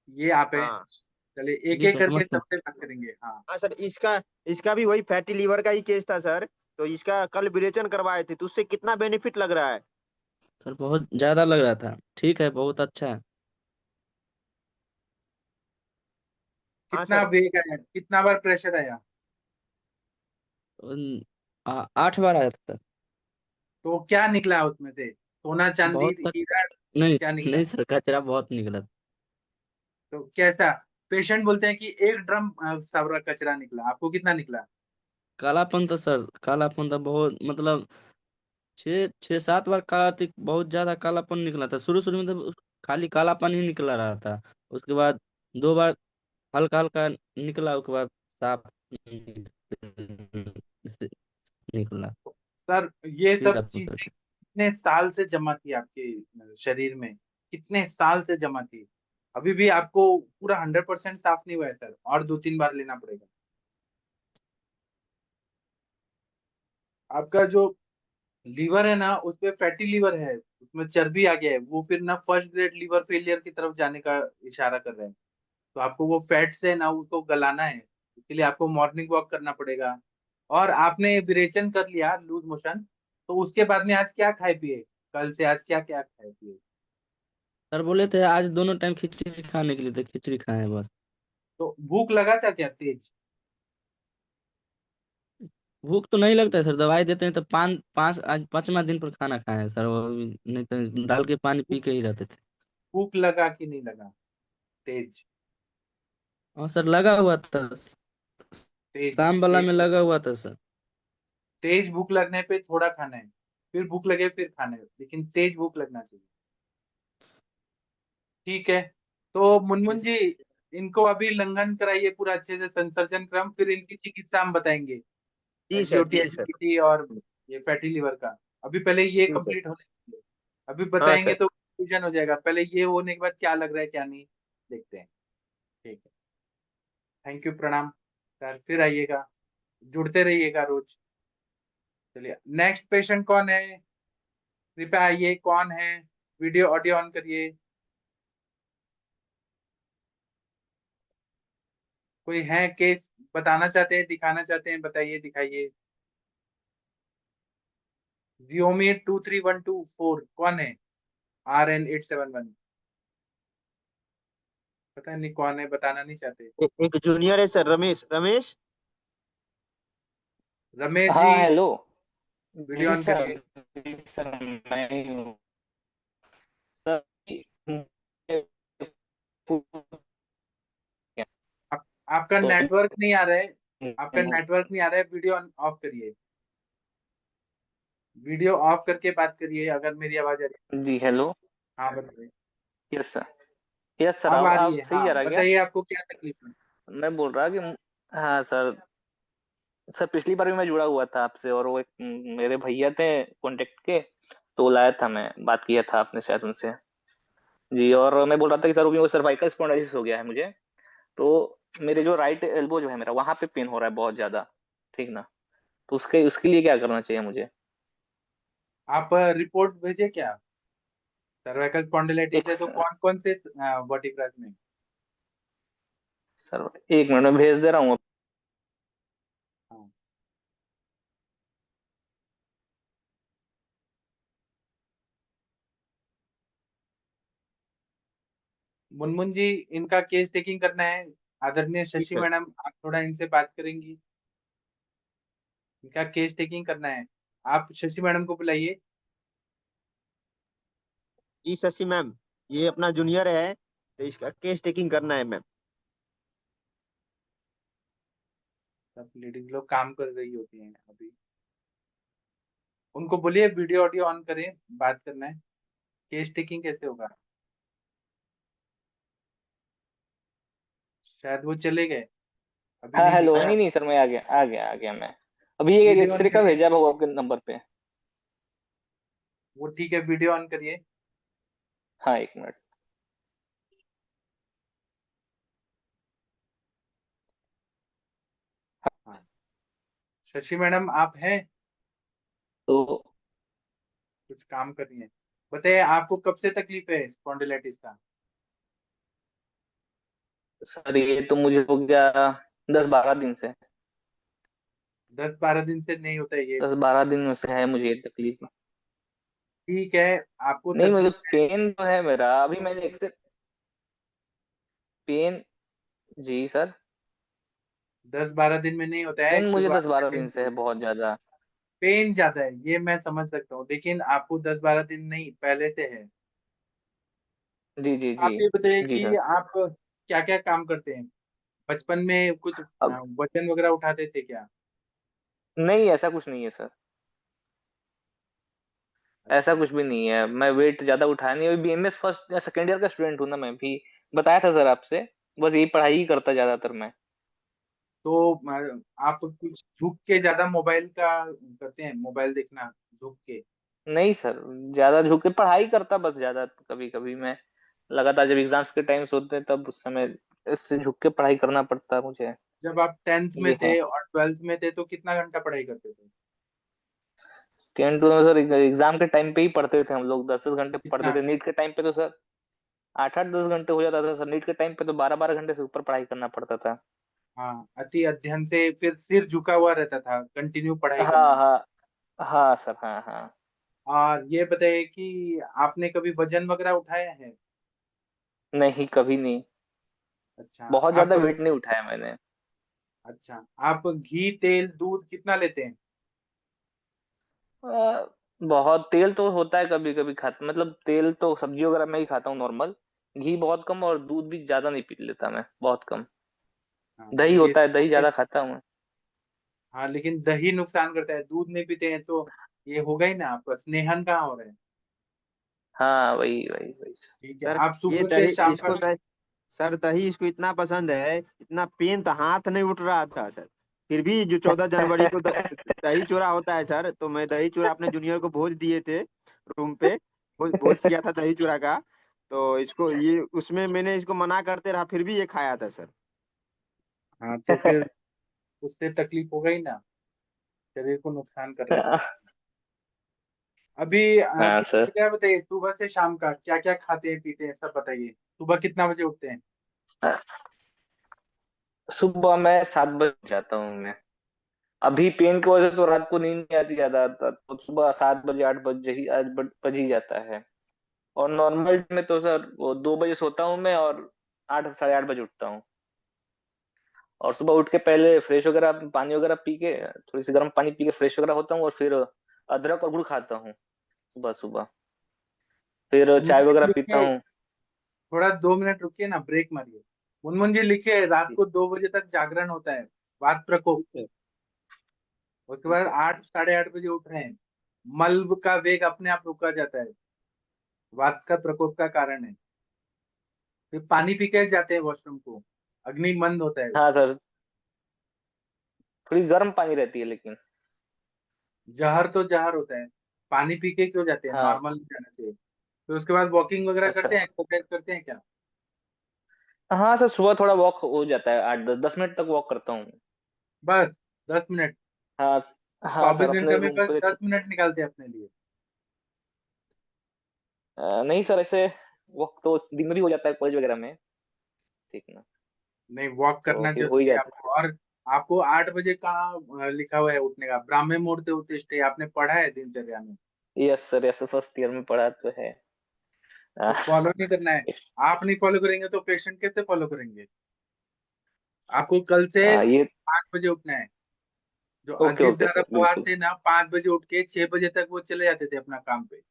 Speaker 2: ये आप है।
Speaker 4: हाँ
Speaker 2: चलिए एक
Speaker 7: जी
Speaker 2: एक
Speaker 7: सर,
Speaker 2: करके
Speaker 7: नमस्ते।
Speaker 2: सबसे बात करेंगे। हाँ।
Speaker 4: हाँ सर, इसका इसका भी वही फैटी लीवर का ही केस था सर। तो इसका कल विरेचन करवाए थे, तो उससे कितना बेनिफिट लग रहा है?
Speaker 7: सर बहुत ज्यादा लग रहा था, ठीक है, बहुत अच्छा है।
Speaker 4: हाँ
Speaker 2: कितना
Speaker 4: सर।
Speaker 2: वेग आया, कितना बार प्रेशर आया?
Speaker 7: 8 बार आया था सर।
Speaker 2: तो क्या निकला उसमें से? सोना चांदी
Speaker 7: बहुत सर।
Speaker 2: हीरा?
Speaker 7: नहीं
Speaker 2: क्या निकला?
Speaker 7: नहीं सर, कचरा बहुत निकला।
Speaker 2: तो कैसा? पेशेंट बोलते हैं कि 1 ड्रम सारा कचरा निकला, आपको कितना निकला?
Speaker 7: कालापन तो सर, कालापन तो बहुत, मतलब 6 6 7 बार काला थी, बहुत ज्यादा कालापन निकला था। शुरू शुरू में तो खाली कालापन ही निकला रहा था। उसके बाद 2 बार हल्का हल्का निकला, उसके बाद साफ निकला।
Speaker 2: सर ये
Speaker 7: फिर
Speaker 2: सब
Speaker 7: आपको
Speaker 2: चीजें
Speaker 7: सर।
Speaker 2: कितने साल से जमा थी आपके शरीर में? कितने साल से जमा थी? अभी भी आपको पूरा 100% साफ नहीं हुआ है सर, और 2 3 बार लेना पड़ेगा। आपका जो लीवर है ना, उस पे फैटी लीवर है, उसमें चर्बी आ गया है, वो फिर ना फर्स्ट ग्रेड लीवर फेलियर की तरफ जाने का इशारा कर रहे हैं। तो आपको वो फैट से ना उसको गलाना है। इसके लिए आपको मॉर्निंग वॉक करना पड़ेगा। और आपने विरेचन कर लिया, लूज मोशन, तो उसके बाद में आज क्या खाए पिए? कल से आज क्या क्या खाए पिए?
Speaker 7: सर बोले थे आज दोनों टाइम खिचड़ी खाने के लिए, तो खिचड़ी खाए हैं बस।
Speaker 2: तो भूख लगा था क्या तेज?
Speaker 7: भूख तो नहीं लगता है सर, दवाई देते हैं तो पाँच पाँच आज 5वां दिन पर खाना खाए हैं सर, वो भी नहीं तो दाल के पानी पी
Speaker 2: भूख
Speaker 7: के ही रहते थे।
Speaker 2: भूख लगा कि नहीं लगा? तेज।
Speaker 7: और सर लगा हुआ था,
Speaker 2: तेज
Speaker 7: शाम वाला
Speaker 2: तेज
Speaker 7: में
Speaker 2: भूख।
Speaker 7: लगा हुआ था सर।
Speaker 2: तेज भूख लगने पे थोड़ा खाना है, फिर भूख लगे फिर खाना है, लेकिन तेज भूख लगना चाहिए। ठीक है। तो
Speaker 7: जी
Speaker 2: मुनमुन
Speaker 7: सर।
Speaker 2: जी, इनको अभी लंघन कराइए पूरा अच्छे से, संसर्जन क्रम, फिर इनकी चिकित्सा हम बताएंगे।
Speaker 4: जी सर,
Speaker 2: एसजीओटी,
Speaker 4: जी सर।
Speaker 2: एचजीओटी और ये फैटी लिवर का। अभी पहले ये
Speaker 4: जी सर।
Speaker 2: कंप्लीट होने दीजिए। अभी
Speaker 4: हाँ
Speaker 2: बताएंगे
Speaker 4: सर।
Speaker 2: तो कंफ्यूजन हो जाएगा, पहले ये होने के बाद क्या लग रहा है क्या नहीं, देखते हैं। ठीक है। थैंक यू, प्रणाम सर, फिर आइएगा, जुड़ते रहिएगा रोज। चलिए नेक्स्ट पेशेंट कौन है? कृपया आइए, कौन है? वीडियो ऑडियो ऑन करिए। कोई है केस बताना चाहते हैं, दिखाना चाहते हैं, बताइए, दिखाइए। Xiaomi 23124 कौन है? RN871। पता नहीं कौन है, बताना नहीं चाहते।
Speaker 4: एक जूनियर है सर, रमेश रमेश।
Speaker 2: रमेश जी,
Speaker 8: हाँ हेलो।
Speaker 2: वीडियो
Speaker 8: जी
Speaker 2: ऑन
Speaker 8: सर।
Speaker 2: करिए।
Speaker 8: जी सर, मैं ही हूँ सर।
Speaker 2: आप, आपका
Speaker 8: तो
Speaker 2: नेटवर्क नहीं आ रहा है। आपका नेटवर्क नहीं आ रहा है, वीडियो ऑफ करिए। वीडियो ऑफ करके बात करिए अगर मेरी आवाज आ रही
Speaker 8: जी हेलो।
Speaker 2: है। हाँ बताइए।
Speaker 8: Yes sir. यस सर,
Speaker 2: अब आ रही
Speaker 8: अब
Speaker 2: है,
Speaker 8: सही
Speaker 2: हाँ
Speaker 8: आ रहा है क्या?
Speaker 2: बताइए आपको क्या तकलीफ है?
Speaker 8: मैं बोल रहा कि हाँ सर। सर पिछली बार भी मैं जुड़ा हुआ था आपसे, और वो एक मेरे भैया थे कॉन्टेक्ट के, तो लाया था, मैं बात किया था आपने शायद उनसे। जी, और मैं बोल रहा था कि सर वो सर्वाइकल स्पॉन्डिलोसिस हो गया है मुझे। तो मेरे जो राइट एल्बो जो है मेरा, वहां पे पेन हो रहा है बहुत ज्यादा। ठीक ना? तो उसके उसके लिए क्या करना चाहिए मुझे?
Speaker 2: आप रिपोर्ट भेजे क्या? सर्वाइकल स्पॉन्डिलाइटिस
Speaker 8: एक
Speaker 2: है तो कौन कौन से वर्टिब्रा में?
Speaker 8: सर, 1 मिनट में भेज दे रहा हूँ।
Speaker 2: हाँ। मुनमुन जी, इनका केस टेकिंग करना है। आदरणीय
Speaker 4: जी
Speaker 2: शशि
Speaker 4: सर।
Speaker 2: मैडम, आप थोड़ा इनसे बात करेंगी। इनका केस टेकिंग करना है। आप शशि मैडम को बुलाइए।
Speaker 4: जी शशि मैम, ये अपना जूनियर है, तो इसका केस टेकिंग करना है मैम।
Speaker 2: सब लेडीज लोग काम कर रही होती हैं अभी। उनको बोलिए वीडियो ऑडियो ऑन करें, बात करना है। केस टेकिंग कैसे होगा? शायद वो चले गए, अभी
Speaker 8: हाँ
Speaker 2: नहीं
Speaker 8: हेलो,
Speaker 2: दिखाया।
Speaker 8: नहीं नहीं सर, मैं आ गया मैं। अभी एक
Speaker 2: वीडियो ऑन
Speaker 8: एक्सरे का
Speaker 2: करिए,
Speaker 8: भेजा वो आपके नंबर पे।
Speaker 2: वो ठीक है, वीडियो ऑन करिए।
Speaker 8: हाँ, एक मिनट।
Speaker 2: हाँ, शशि मैडम आप हैं,
Speaker 8: तो
Speaker 2: कुछ काम कर रही हैं? बताइए आपको कब से तकलीफ है स्पॉन्डिलाइटिस का?
Speaker 8: सर ये तो मुझे हो गया 10-12 दिन से।
Speaker 2: 10-12 दिन से नहीं होता है ये?
Speaker 8: 10-12 दिन में से है मुझे ये तकलीफ।
Speaker 2: ठीक है, आपको
Speaker 8: नहीं, मुझे
Speaker 2: तकलीफ है।
Speaker 8: पेन तो है मेरा, अभी मैंने एक्सरे। पेन। जी सर।
Speaker 2: 10-12 दिन में नहीं होता है,
Speaker 8: पेन मुझे
Speaker 2: शुरुआत
Speaker 8: दस
Speaker 2: में
Speaker 8: बारह
Speaker 2: पेन
Speaker 8: दिन से है
Speaker 2: चाहिए।
Speaker 8: बहुत ज्यादा।
Speaker 2: पेन ज्यादा है ये मैं समझ सकता हूँ, लेकिन आपको 10-12 दिन नहीं, पहले से है।
Speaker 8: जी जी जी।
Speaker 2: आप ये बताइए
Speaker 8: जी
Speaker 2: कि
Speaker 8: सर।
Speaker 2: आप क्या क्या काम करते हैं? बचपन में कुछ
Speaker 8: अब
Speaker 2: वजन वगैरह उठाते थे क्या?
Speaker 8: नहीं, ऐसा कुछ नहीं है सर। ऐसा
Speaker 2: अच्छा,
Speaker 8: कुछ भी नहीं है, मैं वेट ज्यादा उठाया नहीं, अभी बीएमएस फर्स्ट या सेकेंड ईयर का स्टूडेंट हूँ ना मैं भी। बताया था सर आपसे। बस यही पढ़ाई ही करता ज्यादातर मैं।
Speaker 2: तो आप कुछ झुक के ज्यादा मोबाइल का करते हैं, मोबाइल देखना झुक के?
Speaker 8: नहीं सर, ज्यादा झुक के पढ़ाई करता बस ज्यादा, कभी कभी मैं लगातार जब एग्जाम्स के टाइम्स होते हैं तब उस समय इससे झुक के पढ़ाई करना पड़ता है मुझे।
Speaker 2: जब आप 10th में
Speaker 8: ये है।
Speaker 2: थे और 12th में थे तो कितना घंटा पढ़ाई करते थे?
Speaker 8: 10 to में सर एग्जाम के टाइम पे ही पढ़ते थे हम लोग, 10-10 घंटे पढ़ते
Speaker 2: कितना?
Speaker 8: थे। नीट के टाइम पे तो सर 8-8 10 घंटे हो जाता था सर। नीट के टाइम पे तो 12-12 घंटे से ऊपर पढ़ाई करना पड़ता था।
Speaker 2: हाँ, अति अध्ययन से फिर सिर झुका हुआ रहता था, कंटिन्यू पढ़ाई
Speaker 8: हाँ
Speaker 2: करना।
Speaker 8: हाँ। हाँ सर, हाँ हाँ।
Speaker 2: और ये बताइए कि आपने कभी वजन वगैरह उठाया है?
Speaker 8: नहीं, कभी नहीं।
Speaker 2: अच्छा।
Speaker 8: बहुत
Speaker 2: आप
Speaker 8: ज्यादा वेट नहीं उठाया मैंने।
Speaker 2: अच्छा, आप घी तेल दूध कितना लेते हैं?
Speaker 8: बहुत तेल तो होता है कभी कभी खाता, मतलब तेल तो सब्जी वगैरह में ही खाता हूँ नॉर्मल। घी बहुत कम, और दूध भी ज्यादा नहीं पी लेता मैं, बहुत कम।
Speaker 2: हाँ,
Speaker 8: दही
Speaker 2: ये
Speaker 8: होता है, दही
Speaker 2: स्पॉन्डिल
Speaker 8: ज्यादा खाता हूँ मैं।
Speaker 2: हाँ, लेकिन दही नुकसान करता है, दूध नहीं पीते हैं तो ये होगा ही ना, आपका स्नेहन कहाँ हो रहा है?
Speaker 8: हाँ, वही वही वही।
Speaker 2: ठीक है,
Speaker 4: सर
Speaker 2: आप
Speaker 4: ये
Speaker 2: सुबह से
Speaker 4: दही
Speaker 2: शाम
Speaker 4: इसको
Speaker 2: तक।
Speaker 4: दही सर दही इसको इतना पसंद है, इतना पेन तो हाथ नहीं उठ रहा था सर। फिर भी जो 14 जनवरी को दही चूरा होता है सर, तो मैं दही चूरा अपने जूनियर को भोज दिए थे रूम पे। भोज किया था दही चूरा का। तो इसको ये उसमें मैंने इसको मना करते रहा, फिर भी ये खाया था सर।
Speaker 2: हाँ, तो फिर उससे तकलीफ होगा ही ना, शरीर को नुकसान कर रहा है तो। अभी
Speaker 8: हाँ
Speaker 2: कुछ
Speaker 8: सर।
Speaker 2: क्या बताइए, सुबह से शाम का क्या क्या खाते हैं पीते हैं सब बताइए। सुबह कितना बजे उठते हैं?
Speaker 8: सुबह मैं 7 बजे जाता हूँ मैं। अभी पेन की वजह से तो रात को नींद नहीं आती ज्यादा, तो सुबह 7 बजे 8 बजे ही आज बज ही जाता है। और नॉर्मल में तो सर वो 2 बजे सोता हूँ मैं, और 8 साढ़े 8 बजे उठता हूँ। और सुबह उठ के पहले फ्रेश वगैरह पानी वगैरह पी के, थोड़ी सी गर्म पानी पी के फ्रेश वगैरह होता हूँ, और फिर अदरक और गुड़ खाता हूँ सुबह सुबह। फिर चाय
Speaker 2: मुनमुन जी
Speaker 8: वगैरह पीता
Speaker 2: लिखिए,
Speaker 8: हूँ।
Speaker 2: थोड़ा 2 मिनट रुकिए ना, ब्रेक मारिए। मुनमुन जी लिखिए, रात
Speaker 8: ठीक
Speaker 2: को 2 बजे तक जागरण होता है, वात प्रकोप।
Speaker 4: है।
Speaker 2: उसके बाद 8 साढ़े 8 बजे उठ रहे हैं, मल का वेग अपने आप रुका जाता है, वात का प्रकोप का कारण है। फिर पानी पी के जाते हैं वॉशरूम को, अग्नि मंद होता है।
Speaker 8: हाँ सर, थोड़ी गर्म पानी रहती है लेकिन।
Speaker 2: जहर तो जहर होता है, पानी पी के क्यों जाते हैं,
Speaker 8: हाँ।
Speaker 2: नॉर्मल जाना चाहिए। फिर उसके बाद वॉकिंग वगैरह
Speaker 8: अच्छा।
Speaker 2: करते हैं, एक्सरसाइज करते हैं क्या?
Speaker 8: हाँ सर, सुबह थोड़ा वॉक हो जाता है, 8-10 10 मिनट तक वॉक करता हूँ।
Speaker 2: बस 10 मिनट?
Speaker 8: हाँ। हाँ सर,
Speaker 2: 24 घंटे
Speaker 8: अपने
Speaker 2: में
Speaker 8: रूम
Speaker 2: बस
Speaker 8: पे
Speaker 2: 10 मिनट निकालते हैं अपने लिए?
Speaker 8: नहीं सर, ऐसे वॉक तो दिन में भी हो जाता है कॉलेज वगैरह में। ठीक ना।
Speaker 2: नहीं, वॉक
Speaker 8: तो
Speaker 2: करना
Speaker 8: फिर हो ही
Speaker 2: जरूरी है
Speaker 8: जाता
Speaker 2: आपको। और आपको 8 बजे कहाँ लिखा हुआ है उठने का? ब्राह्मण मुहूर्त उत्तिष्ठे आपने पढ़ा है दिनचर्या में?
Speaker 8: है। Yes sir, yes, first year में पढ़ा तो है।
Speaker 2: तो
Speaker 8: आ,
Speaker 2: फॉलो नहीं करना है। आप नहीं फॉलो करेंगे तो पेशेंट कैसे फॉलो करेंगे? आपको कल से
Speaker 8: ये।
Speaker 2: 5 बजे उठना है। जो
Speaker 8: ओके
Speaker 2: अजीत
Speaker 8: ओके
Speaker 2: दादा
Speaker 8: सर,
Speaker 2: पवार
Speaker 8: बिल्कुल।
Speaker 2: थे ना, 5 बजे उठ के 6 बजे तक वो चले जाते थे अपना काम पे।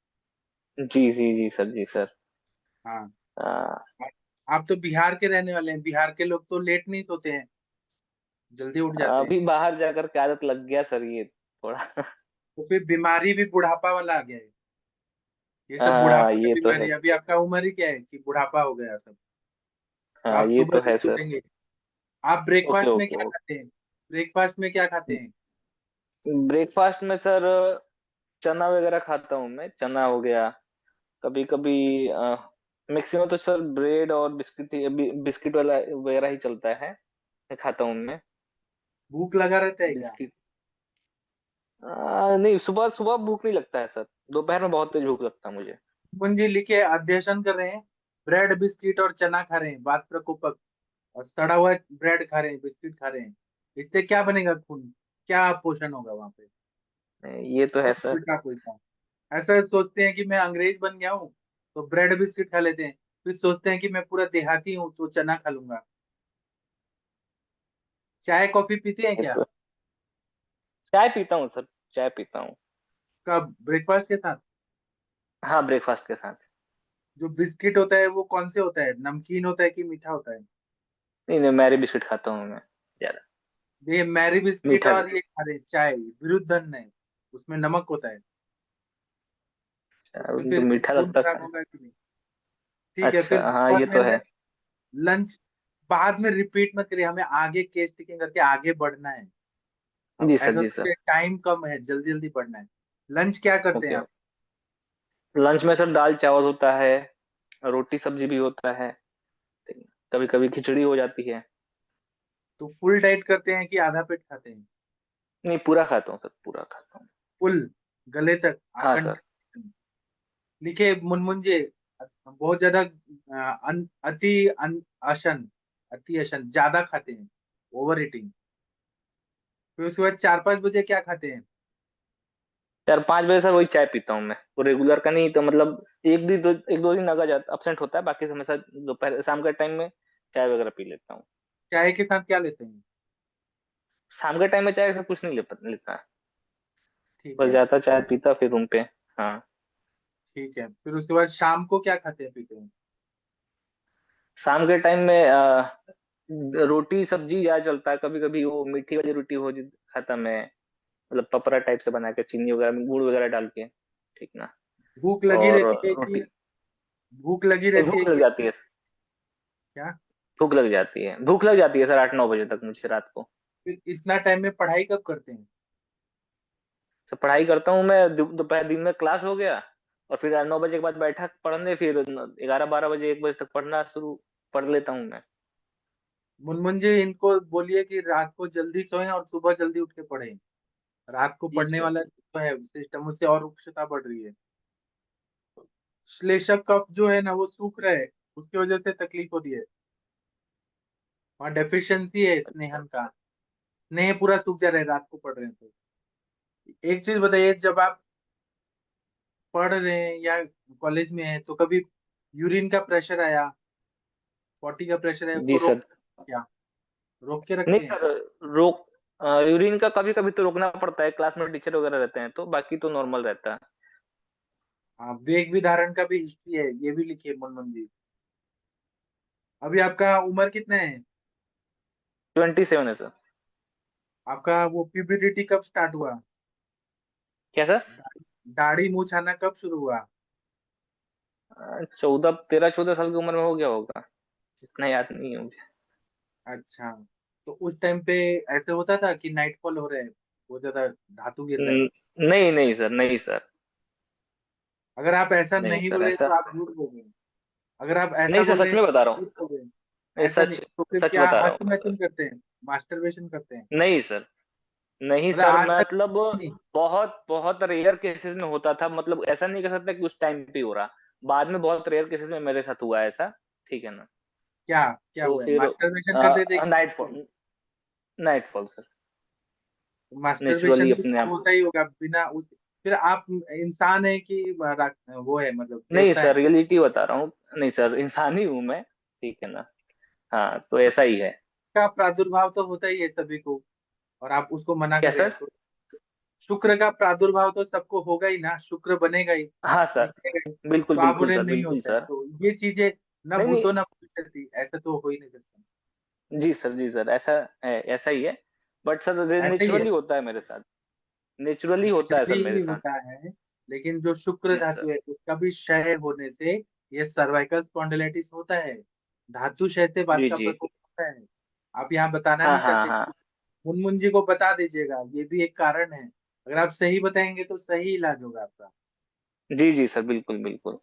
Speaker 8: जी जी जी सर, जी सर।
Speaker 2: हाँ।
Speaker 8: आ,
Speaker 2: आप तो बिहार के रहने वाले हैं, बिहार के लोग तो लेट नहीं सोते हैं, जल्दी उठ जाते हैं।
Speaker 8: अभी बाहर जाकर के आदत लग गया सर ये थोड़ा।
Speaker 2: तो फिर बीमारी भी बुढ़ापा वाला आ गया है। ये सब बुढ़ापे का
Speaker 8: ये तो
Speaker 2: बीमारी
Speaker 8: है।
Speaker 2: है। अभी आपका उम्र ही क्या है कि बुढ़ापा हो गया सब? तो
Speaker 8: हाँ,
Speaker 2: आप
Speaker 8: ये
Speaker 2: सुबह
Speaker 8: तो है
Speaker 2: जल्दी
Speaker 8: सर।
Speaker 2: उठेंगे। आप
Speaker 8: ओके
Speaker 2: ब्रेकफास्ट में
Speaker 8: ओके
Speaker 2: क्या
Speaker 8: ओके।
Speaker 2: खाते हैं? ब्रेकफास्ट में क्या खाते हैं?
Speaker 8: ब्रेकफास्ट में सर चना वगैरह खाता हूँ मैं, चना हो गया। कभी कभी मैक्सिमम तो सर ब्रेड और बिस्किट ही बिस्किट वाला वगैरह ही चलता है, मैं खाता हूँ मैं।
Speaker 2: भूख लगा रहता है क्या?
Speaker 8: बिस्किट नहीं, सुबह सुबह भूख नहीं लगता है सर, दोपहर में बहुत तेज भूख लगता है मुझे।
Speaker 2: मुंजी लिखे अध्ययन कर रहे हैं, ब्रेड बिस्किट और चना खा रहे हैं, बात प्रकोपक, और सड़ा हुआ ब्रेड खा रहे हैं, बिस्किट खा रहे हैं, इससे क्या बनेगा खून? क्या पोषण होगा वहां पे?
Speaker 8: ये तो है
Speaker 2: सब
Speaker 8: सर।
Speaker 2: उल्टा पुल्टा। ऐसा सोचते हैं कि मैं अंग्रेज बन गया हूँ तो ब्रेड बिस्किट खा लेते हैं, फिर सोचते हैं कि मैं पूरा देहाती हूँ तो चना खा लूंगा। चाय कॉफी पीते हैं
Speaker 8: ये
Speaker 2: क्या?
Speaker 8: तो चाय पीता हूँ सर, चाय पीता हूँ।
Speaker 2: कब, ब्रेकफास्ट के साथ?
Speaker 8: हाँ, ब्रेकफास्ट के साथ।
Speaker 2: जो बिस्किट होता है वो कौन से होता है, नमकीन होता है कि मीठा होता है?
Speaker 8: नहीं नहीं, मैरी बिस्किट खाता हूँ मैं ज्यादा।
Speaker 2: ये मैरी बिस्किट
Speaker 8: मीठा भी।
Speaker 2: और ये खा रहे हैं चाय, विरुद्ध है, उसमें नमक होता है, उससे
Speaker 8: तो
Speaker 2: फिर
Speaker 8: मीठा
Speaker 2: खून
Speaker 8: लगता
Speaker 2: खराब
Speaker 8: है।
Speaker 2: होगा कि नहीं? ठीक है, फिर
Speaker 8: अच्छा हाँ, ये
Speaker 2: दोपहर
Speaker 8: तो
Speaker 2: में
Speaker 8: है।
Speaker 2: लंच, बाद में रिपीट मत करिए, हमें आगे केस टिकिंग करके आगे बढ़ना है। अब
Speaker 8: जी सर,
Speaker 2: ऐसा
Speaker 8: जी सर।
Speaker 2: सोचिए टाइम कम है, जल्दी जल्दी बढ़ना है। लंच क्या करते हैं
Speaker 8: ओके।
Speaker 2: आप?
Speaker 8: लंच में सर दाल चावल होता है, रोटी सब्जी भी होता है, कभी कभी खिचड़ी हो जाती है।
Speaker 2: तो फुल डाइट करते हैं कि आधा पेट खाते हैं?
Speaker 8: नहीं, पूरा खाता हूँ सर, पूरा खाता हूँ।
Speaker 2: फुल, गले तक
Speaker 8: हाँ
Speaker 2: आकंठ।
Speaker 8: सर।
Speaker 2: लिखे मुनमुंजे, बहुत ज्यादा अशन, अति अशन ज्यादा खाते हैं, ओवर ईटिंग। फिर उसके बाद 4-5 बजे क्या खाते हैं?
Speaker 8: 4-5 बजे सर वही चाय पीता हूँ मैं, वो रेगुलर का नहीं तो मतलब एक दो दिन अगर अपसेंट होता है, बाकी समय सर दोपहर शाम के टाइम में चाय वगैरह पी लेता हूँ।
Speaker 2: चाय के साथ क्या लेते हैं?
Speaker 8: शाम के टाइम में चाय से कुछ नहीं लेता है,
Speaker 2: ठीक
Speaker 8: बस
Speaker 2: है।
Speaker 8: जाता चाय पीता फिर रूम पे। हाँ।
Speaker 2: ठीक है, फिर उसके बाद शाम को क्या खाते हैं पीते हैं?
Speaker 8: शाम के टाइम में रोटी सब्जी या चलता है, कभी कभी वो मीठी वाली रोटी खाता मैं, मतलब पपरा टाइप से बना के चीनी वगैरह में गुड़ वगैरह डाल के, ठीक ना।
Speaker 2: भूख लगी
Speaker 8: और
Speaker 2: रहती है
Speaker 8: रोटी।
Speaker 2: कि, भूख लगी
Speaker 8: नहीं,
Speaker 2: रहती है
Speaker 8: भूख लग
Speaker 2: कि?
Speaker 8: जाती है।
Speaker 2: क्या?
Speaker 8: भूख लग जाती है सर 8-9 बजे तक मुझे रात को।
Speaker 2: फिर इतना टाइम में पढ़ाई कब करते हैं?
Speaker 8: तो पढ़ाई करता हूँ मैं, दोपहर दिन में क्लास हो गया, और फिर 9 बजे के बाद बैठा पढ़ने, फिर 11-12 बजे 1 बजे तक पढ़ना शुरू पढ़ लेता हूँ मैं।
Speaker 2: मुनमुन जी, इनको बोलिए कि रात को जल्दी सोएं और सुबह जल्दी उठ के पढ़ें। रात को
Speaker 8: जी
Speaker 2: पढ़ने
Speaker 8: सर।
Speaker 2: वाला जो है सिस्टम, उससे और रुक्षता बढ़ रही है। श्लेष्मक कफ जो है ना वो सूख रहा है, उसकी वजह से तकलीफ हो रही है, वहाँ डेफिशिएंसी है स्नेहन का, स्नेह पूरा सूख जा रहा है रात को पढ़ रहे हैं तो। एक चीज बताइए, जब आप पढ़ रहे हैं या कॉलेज में हैं तो कभी यूरिन का प्रेशर आया, पॉटी का प्रेशर आया, उसको
Speaker 8: जी
Speaker 2: रोक,
Speaker 8: सर।
Speaker 2: क्या रोक के
Speaker 8: नहीं
Speaker 2: रखते हैं?
Speaker 8: सर, रोक यूरिन का कभी कभी तो रोकना पड़ता है, क्लास में टीचर वगैरह रहते हैं तो, बाकी तो नॉर्मल रहता है।
Speaker 2: हाँ, वेग भी धारण का भी हिस्ट्री है, ये भी लिखिए मुनमुन जी। अभी आपका उम्र कितना है?
Speaker 8: 27 है सर।
Speaker 2: आपका वो प्यूबरिटी कब स्टार्ट हुआ?
Speaker 8: क्या सर?
Speaker 2: दाढ़ी मूंछ आना कब शुरू हुआ?
Speaker 8: 13-14 साल की उम्र में हो गया होगा, इतना याद नहीं है मुझे।
Speaker 2: अच्छा, तो उस टाइम पे ऐसे होता था कि नाइटफॉल हो रहा है, बहुत ज्यादा धातु गिर रहा है?
Speaker 8: नहीं नहीं सर, नहीं सर।
Speaker 2: अगर आप ऐसा
Speaker 8: नहीं
Speaker 2: नहीं
Speaker 8: सर
Speaker 2: बोले
Speaker 8: ऐसा।
Speaker 2: तो आप झूठ बोल रहे हैं। अगर आप ऐसा
Speaker 8: नहीं सर,
Speaker 2: बोल रहे
Speaker 8: सच
Speaker 2: हैं
Speaker 8: में
Speaker 2: तो
Speaker 8: बता
Speaker 2: आप
Speaker 8: रहा हूँ।
Speaker 2: झूठ बोल रहे हैं।
Speaker 8: ये
Speaker 2: ऐसा नहीं
Speaker 8: सच,
Speaker 2: तो फिर
Speaker 8: सच
Speaker 2: क्या,
Speaker 8: बता रहा हूँ मैं सर।
Speaker 2: हस्तमैथुन करते हैं, मास्टरबेशन करते हैं?
Speaker 8: नहीं सर, नहीं
Speaker 2: मतलब
Speaker 8: सर,
Speaker 2: आज तक
Speaker 8: मतलब
Speaker 2: नहीं?
Speaker 8: बहुत बहुत रेयर केसेस में होता था, मतलब ऐसा नहीं कह सकता कि उस टाइम पे हो रहा, बाद में बहुत रेयर केसेस में मेरे साथ हुआ है ऐसा, ठीक है ना।
Speaker 2: क्या क्या
Speaker 8: तो
Speaker 2: हुआ है,
Speaker 8: फिर
Speaker 2: मास्टरबेशन करते थे कि?
Speaker 8: Nightfall, nightfall sir,
Speaker 2: masturbation
Speaker 8: naturally
Speaker 2: भी
Speaker 8: अपने
Speaker 2: तो
Speaker 8: आप।
Speaker 2: होता ही होगा बिना उस, फिर आप इंसान है कि वो है, मतलब
Speaker 8: नहीं
Speaker 2: देवता
Speaker 8: सर,
Speaker 2: है?
Speaker 8: रियलिटी बता रहा हूँ। नहीं सर, इंसान ही हूँ मैं, ठीक है ना। हाँ, तो ऐसा ही है।
Speaker 2: का प्रादुर्भाव तो होता ही है सभी को, और आप उसको मना
Speaker 8: क्या
Speaker 2: कर रहे
Speaker 8: सर?
Speaker 2: हैं तो? शुक्र का प्रादुर्भाव तो सबको होगा ही ना, शुक्र बनेगा ही,
Speaker 8: हाँ सर,
Speaker 2: निकलेगा ही।
Speaker 8: बिल्कुल
Speaker 2: तो आप
Speaker 8: बिल्कुल
Speaker 2: बोले
Speaker 8: सर,
Speaker 2: नहीं
Speaker 8: बिल्कुल
Speaker 2: होता है,
Speaker 8: सर।
Speaker 2: तो ये चीजें ना
Speaker 8: नहीं नहीं।
Speaker 2: भूतो ना भविष्यति, ऐसा तो हो ही नहीं सकता।
Speaker 8: जी सर, जी सर, ऐसा है, ऐसा ही है। बट सर
Speaker 2: ऐसा ही है,
Speaker 8: नेचुरली होता है मेरे साथ, नेचुरली होता है सर
Speaker 2: नेचुरली
Speaker 8: मेरे
Speaker 2: ही
Speaker 8: साथ।
Speaker 2: होता है। लेकिन जो शुक्र
Speaker 8: यस सर।
Speaker 2: धातु है उसका भी क्षय होने से ये सर्वाइकल स्पॉन्डिलाइटिस होता है, धातु क्षय से बात
Speaker 8: जी
Speaker 2: का
Speaker 8: जी।
Speaker 2: प्रकोप होता है। आप यहाँ बताना
Speaker 8: हाँ
Speaker 2: नहीं
Speaker 8: हाँ
Speaker 2: चाहते,
Speaker 8: हाँ
Speaker 2: मुनमुन जी को बता दीजिएगा, ये भी एक कारण है। अगर आप सही बताएंगे तो सही इलाज होगा आपका।
Speaker 8: जी जी सर, बिल्कुल बिल्कुल।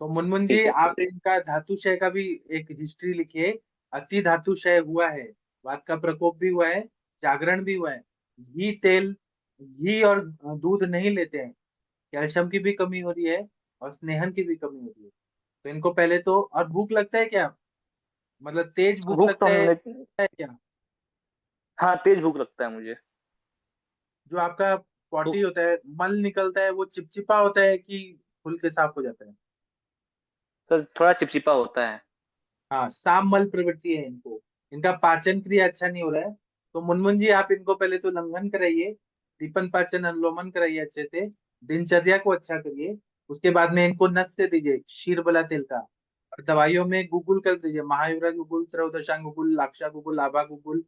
Speaker 2: तो मुनमुन जी
Speaker 8: ठीक है
Speaker 2: आप
Speaker 8: ठीक है।
Speaker 2: इनका धातु क्षय का भी एक हिस्ट्री लिखिए। अति धातु क्षय हुआ है, वात का प्रकोप भी हुआ है, जागरण भी हुआ है। घी तेल, घी और दूध नहीं लेते हैं, कैल्शियम की भी कमी हो रही है और स्नेहन की भी कमी हो रही है। तो इनको पहले तो, और भूख लगता है क्या, मतलब तेज भूख
Speaker 8: भूख तो
Speaker 2: लगता
Speaker 8: हमने,
Speaker 2: है क्या?
Speaker 8: हाँ तेज भूख लगता है मुझे।
Speaker 2: जो आपका पॉटी
Speaker 8: भूख
Speaker 2: होता है, मल निकलता है, वो चिपचिपा होता है कि खुल के साफ हो जाता है?
Speaker 8: सर थोड़ा चिपचिपा होता है।
Speaker 2: हाँ, साममल प्रवृत्ति है इनको, इनका पाचन क्रिया अच्छा नहीं हो रहा है। तो मुनमुन जी आप इनको पहले तो लंघन कराइए, दीपन पाचन अनुलोमन कराइए अच्छे से, दिनचर्या को अच्छा करिए। उसके बाद में इनको नस से दीजिए क्षीरबला तेल का। और दवाइयों में गुगुल कर दीजिए, महायुरा गुगुल, त्रयोदशांग गुगुल, लाक्षा गुगुल, आभा गुगुल,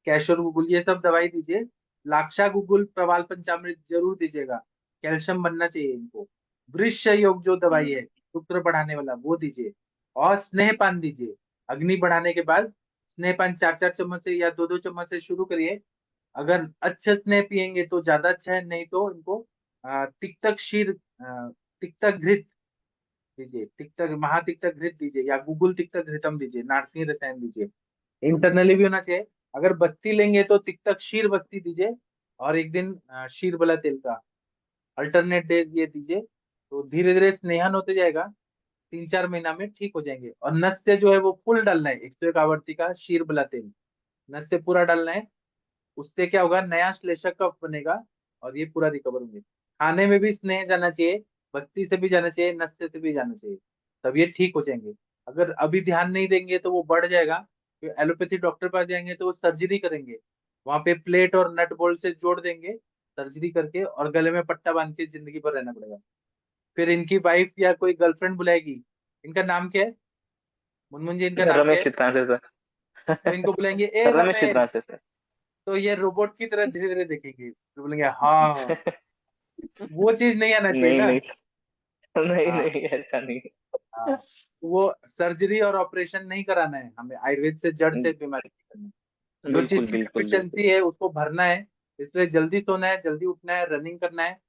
Speaker 2: कैशोर गुगुल, ये सब दवाई दीजिए। लाक्षा गुगुल प्रवाल पंचामृत जरूर दीजिएगा, कैल्शियम बनना चाहिए इनको। वृक्ष योग जो दवाई है शुक्र बढ़ाने वाला, वो दीजिए। और स्नेहपान दीजिए, अग्नि बढ़ाने के बाद स्नेहपान 4-4 चम्मच से या 2-2 चम्मच से शुरू करिए। अगर अच्छा स्नेह पियेंगे तो ज्यादा अच्छा है, नहीं तो इनको तिक्तक क्षीर, तिक्तक घृत दीजिए, तिक्तक महातिक्तक घृत दीजिए, या गुगुल तिक्तक घृतम दीजिए, नारसिंह रसायन दीजिए। इंटरनली भी होना चाहिए। अगर बस्ती लेंगे तो तिक्तक शीर बस्ती दीजिए, और एक दिन शीर बला तेल का अल्टरनेट डेज ये दीजिए। तो धीरे धीरे स्नेहन होते जाएगा, 3-4 महीना में ठीक हो जाएंगे। और नस से जो है वो फुल डालना है, 101 आवर्ती का शीर बला तेल नस से पूरा डालना है। उससे क्या होगा, नया श्लेषक कफ बनेगा और ये पूरा रिकवर होंगे। खाने में भी स्नेह जाना चाहिए, बस्ती से भी जाना चाहिए, नस से भी जाना चाहिए, तब ये ठीक हो जाएंगे। अगर अभी ध्यान नहीं देंगे तो वो बढ़ जाएगा, तो एलोपैथी डॉक्टर पास जाएंगे तो वो सर्जरी करेंगे, वहां पे प्लेट और नट बोल्ट से जोड़ देंगे सर्जरी करके, और गले में पट्टा बांध के जिंदगी भर रहना पड़ेगा। फिर इनकी वाइफ या कोई गर्लफ्रेंड बुलाएगी। इनका नाम क्या है, मुनमुन जी इनका नाम क्या
Speaker 8: रमेश
Speaker 2: है?
Speaker 8: चित्रांत है
Speaker 2: तो
Speaker 8: सर।
Speaker 2: इनको बुलाएंगे ए
Speaker 8: रमेश
Speaker 2: रमेश,
Speaker 8: चित्रांत है सर।
Speaker 2: तो ये रोबोट की तरह धीरे धीरे देखेंगे, तो बोलेंगे हाँ। वो चीज नहीं आना चाहिए
Speaker 8: नहीं
Speaker 2: ना।
Speaker 8: नहीं नहीं
Speaker 2: हाँ
Speaker 8: नहीं, ऐसा नहीं।
Speaker 2: हाँ, तो वो सर्जरी और ऑपरेशन नहीं कराना है हमें, आयुर्वेद से जड़ से बीमारी ठीक करनी है। जो चीज
Speaker 8: बिल्कुल
Speaker 2: की
Speaker 8: बिल्कुल बिल्कुल।
Speaker 2: डेफिशिएंसी है उसको भरना है। इसलिए जल्दी सोना है, जल्दी उठना है, रनिंग करना है,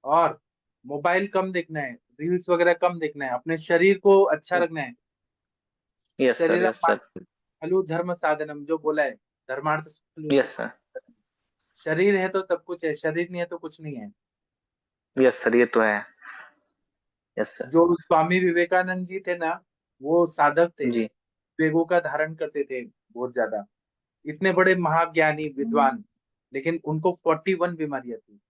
Speaker 2: और मोबाइल कम देखना है, रील्स वगैरह कम देखना है, अपने शरीर को अच्छा रखना है।
Speaker 8: यस सर,
Speaker 2: शरीर
Speaker 8: यस सर।
Speaker 2: खलु धर्म साधनम जो बोला है, धर्मार्थ खलु
Speaker 8: यस सर,
Speaker 2: शरीर है तो सब कुछ है, शरीर नहीं है तो कुछ नहीं है।
Speaker 8: यस सर, ये तो है। Yes sir.
Speaker 2: जो स्वामी विवेकानंद जी थे ना, वो साधक थे,
Speaker 8: जी
Speaker 2: वेगों का धारण करते थे बहुत ज्यादा, इतने बड़े महाज्ञानी विद्वान, लेकिन उनको 41 बीमारियां थी,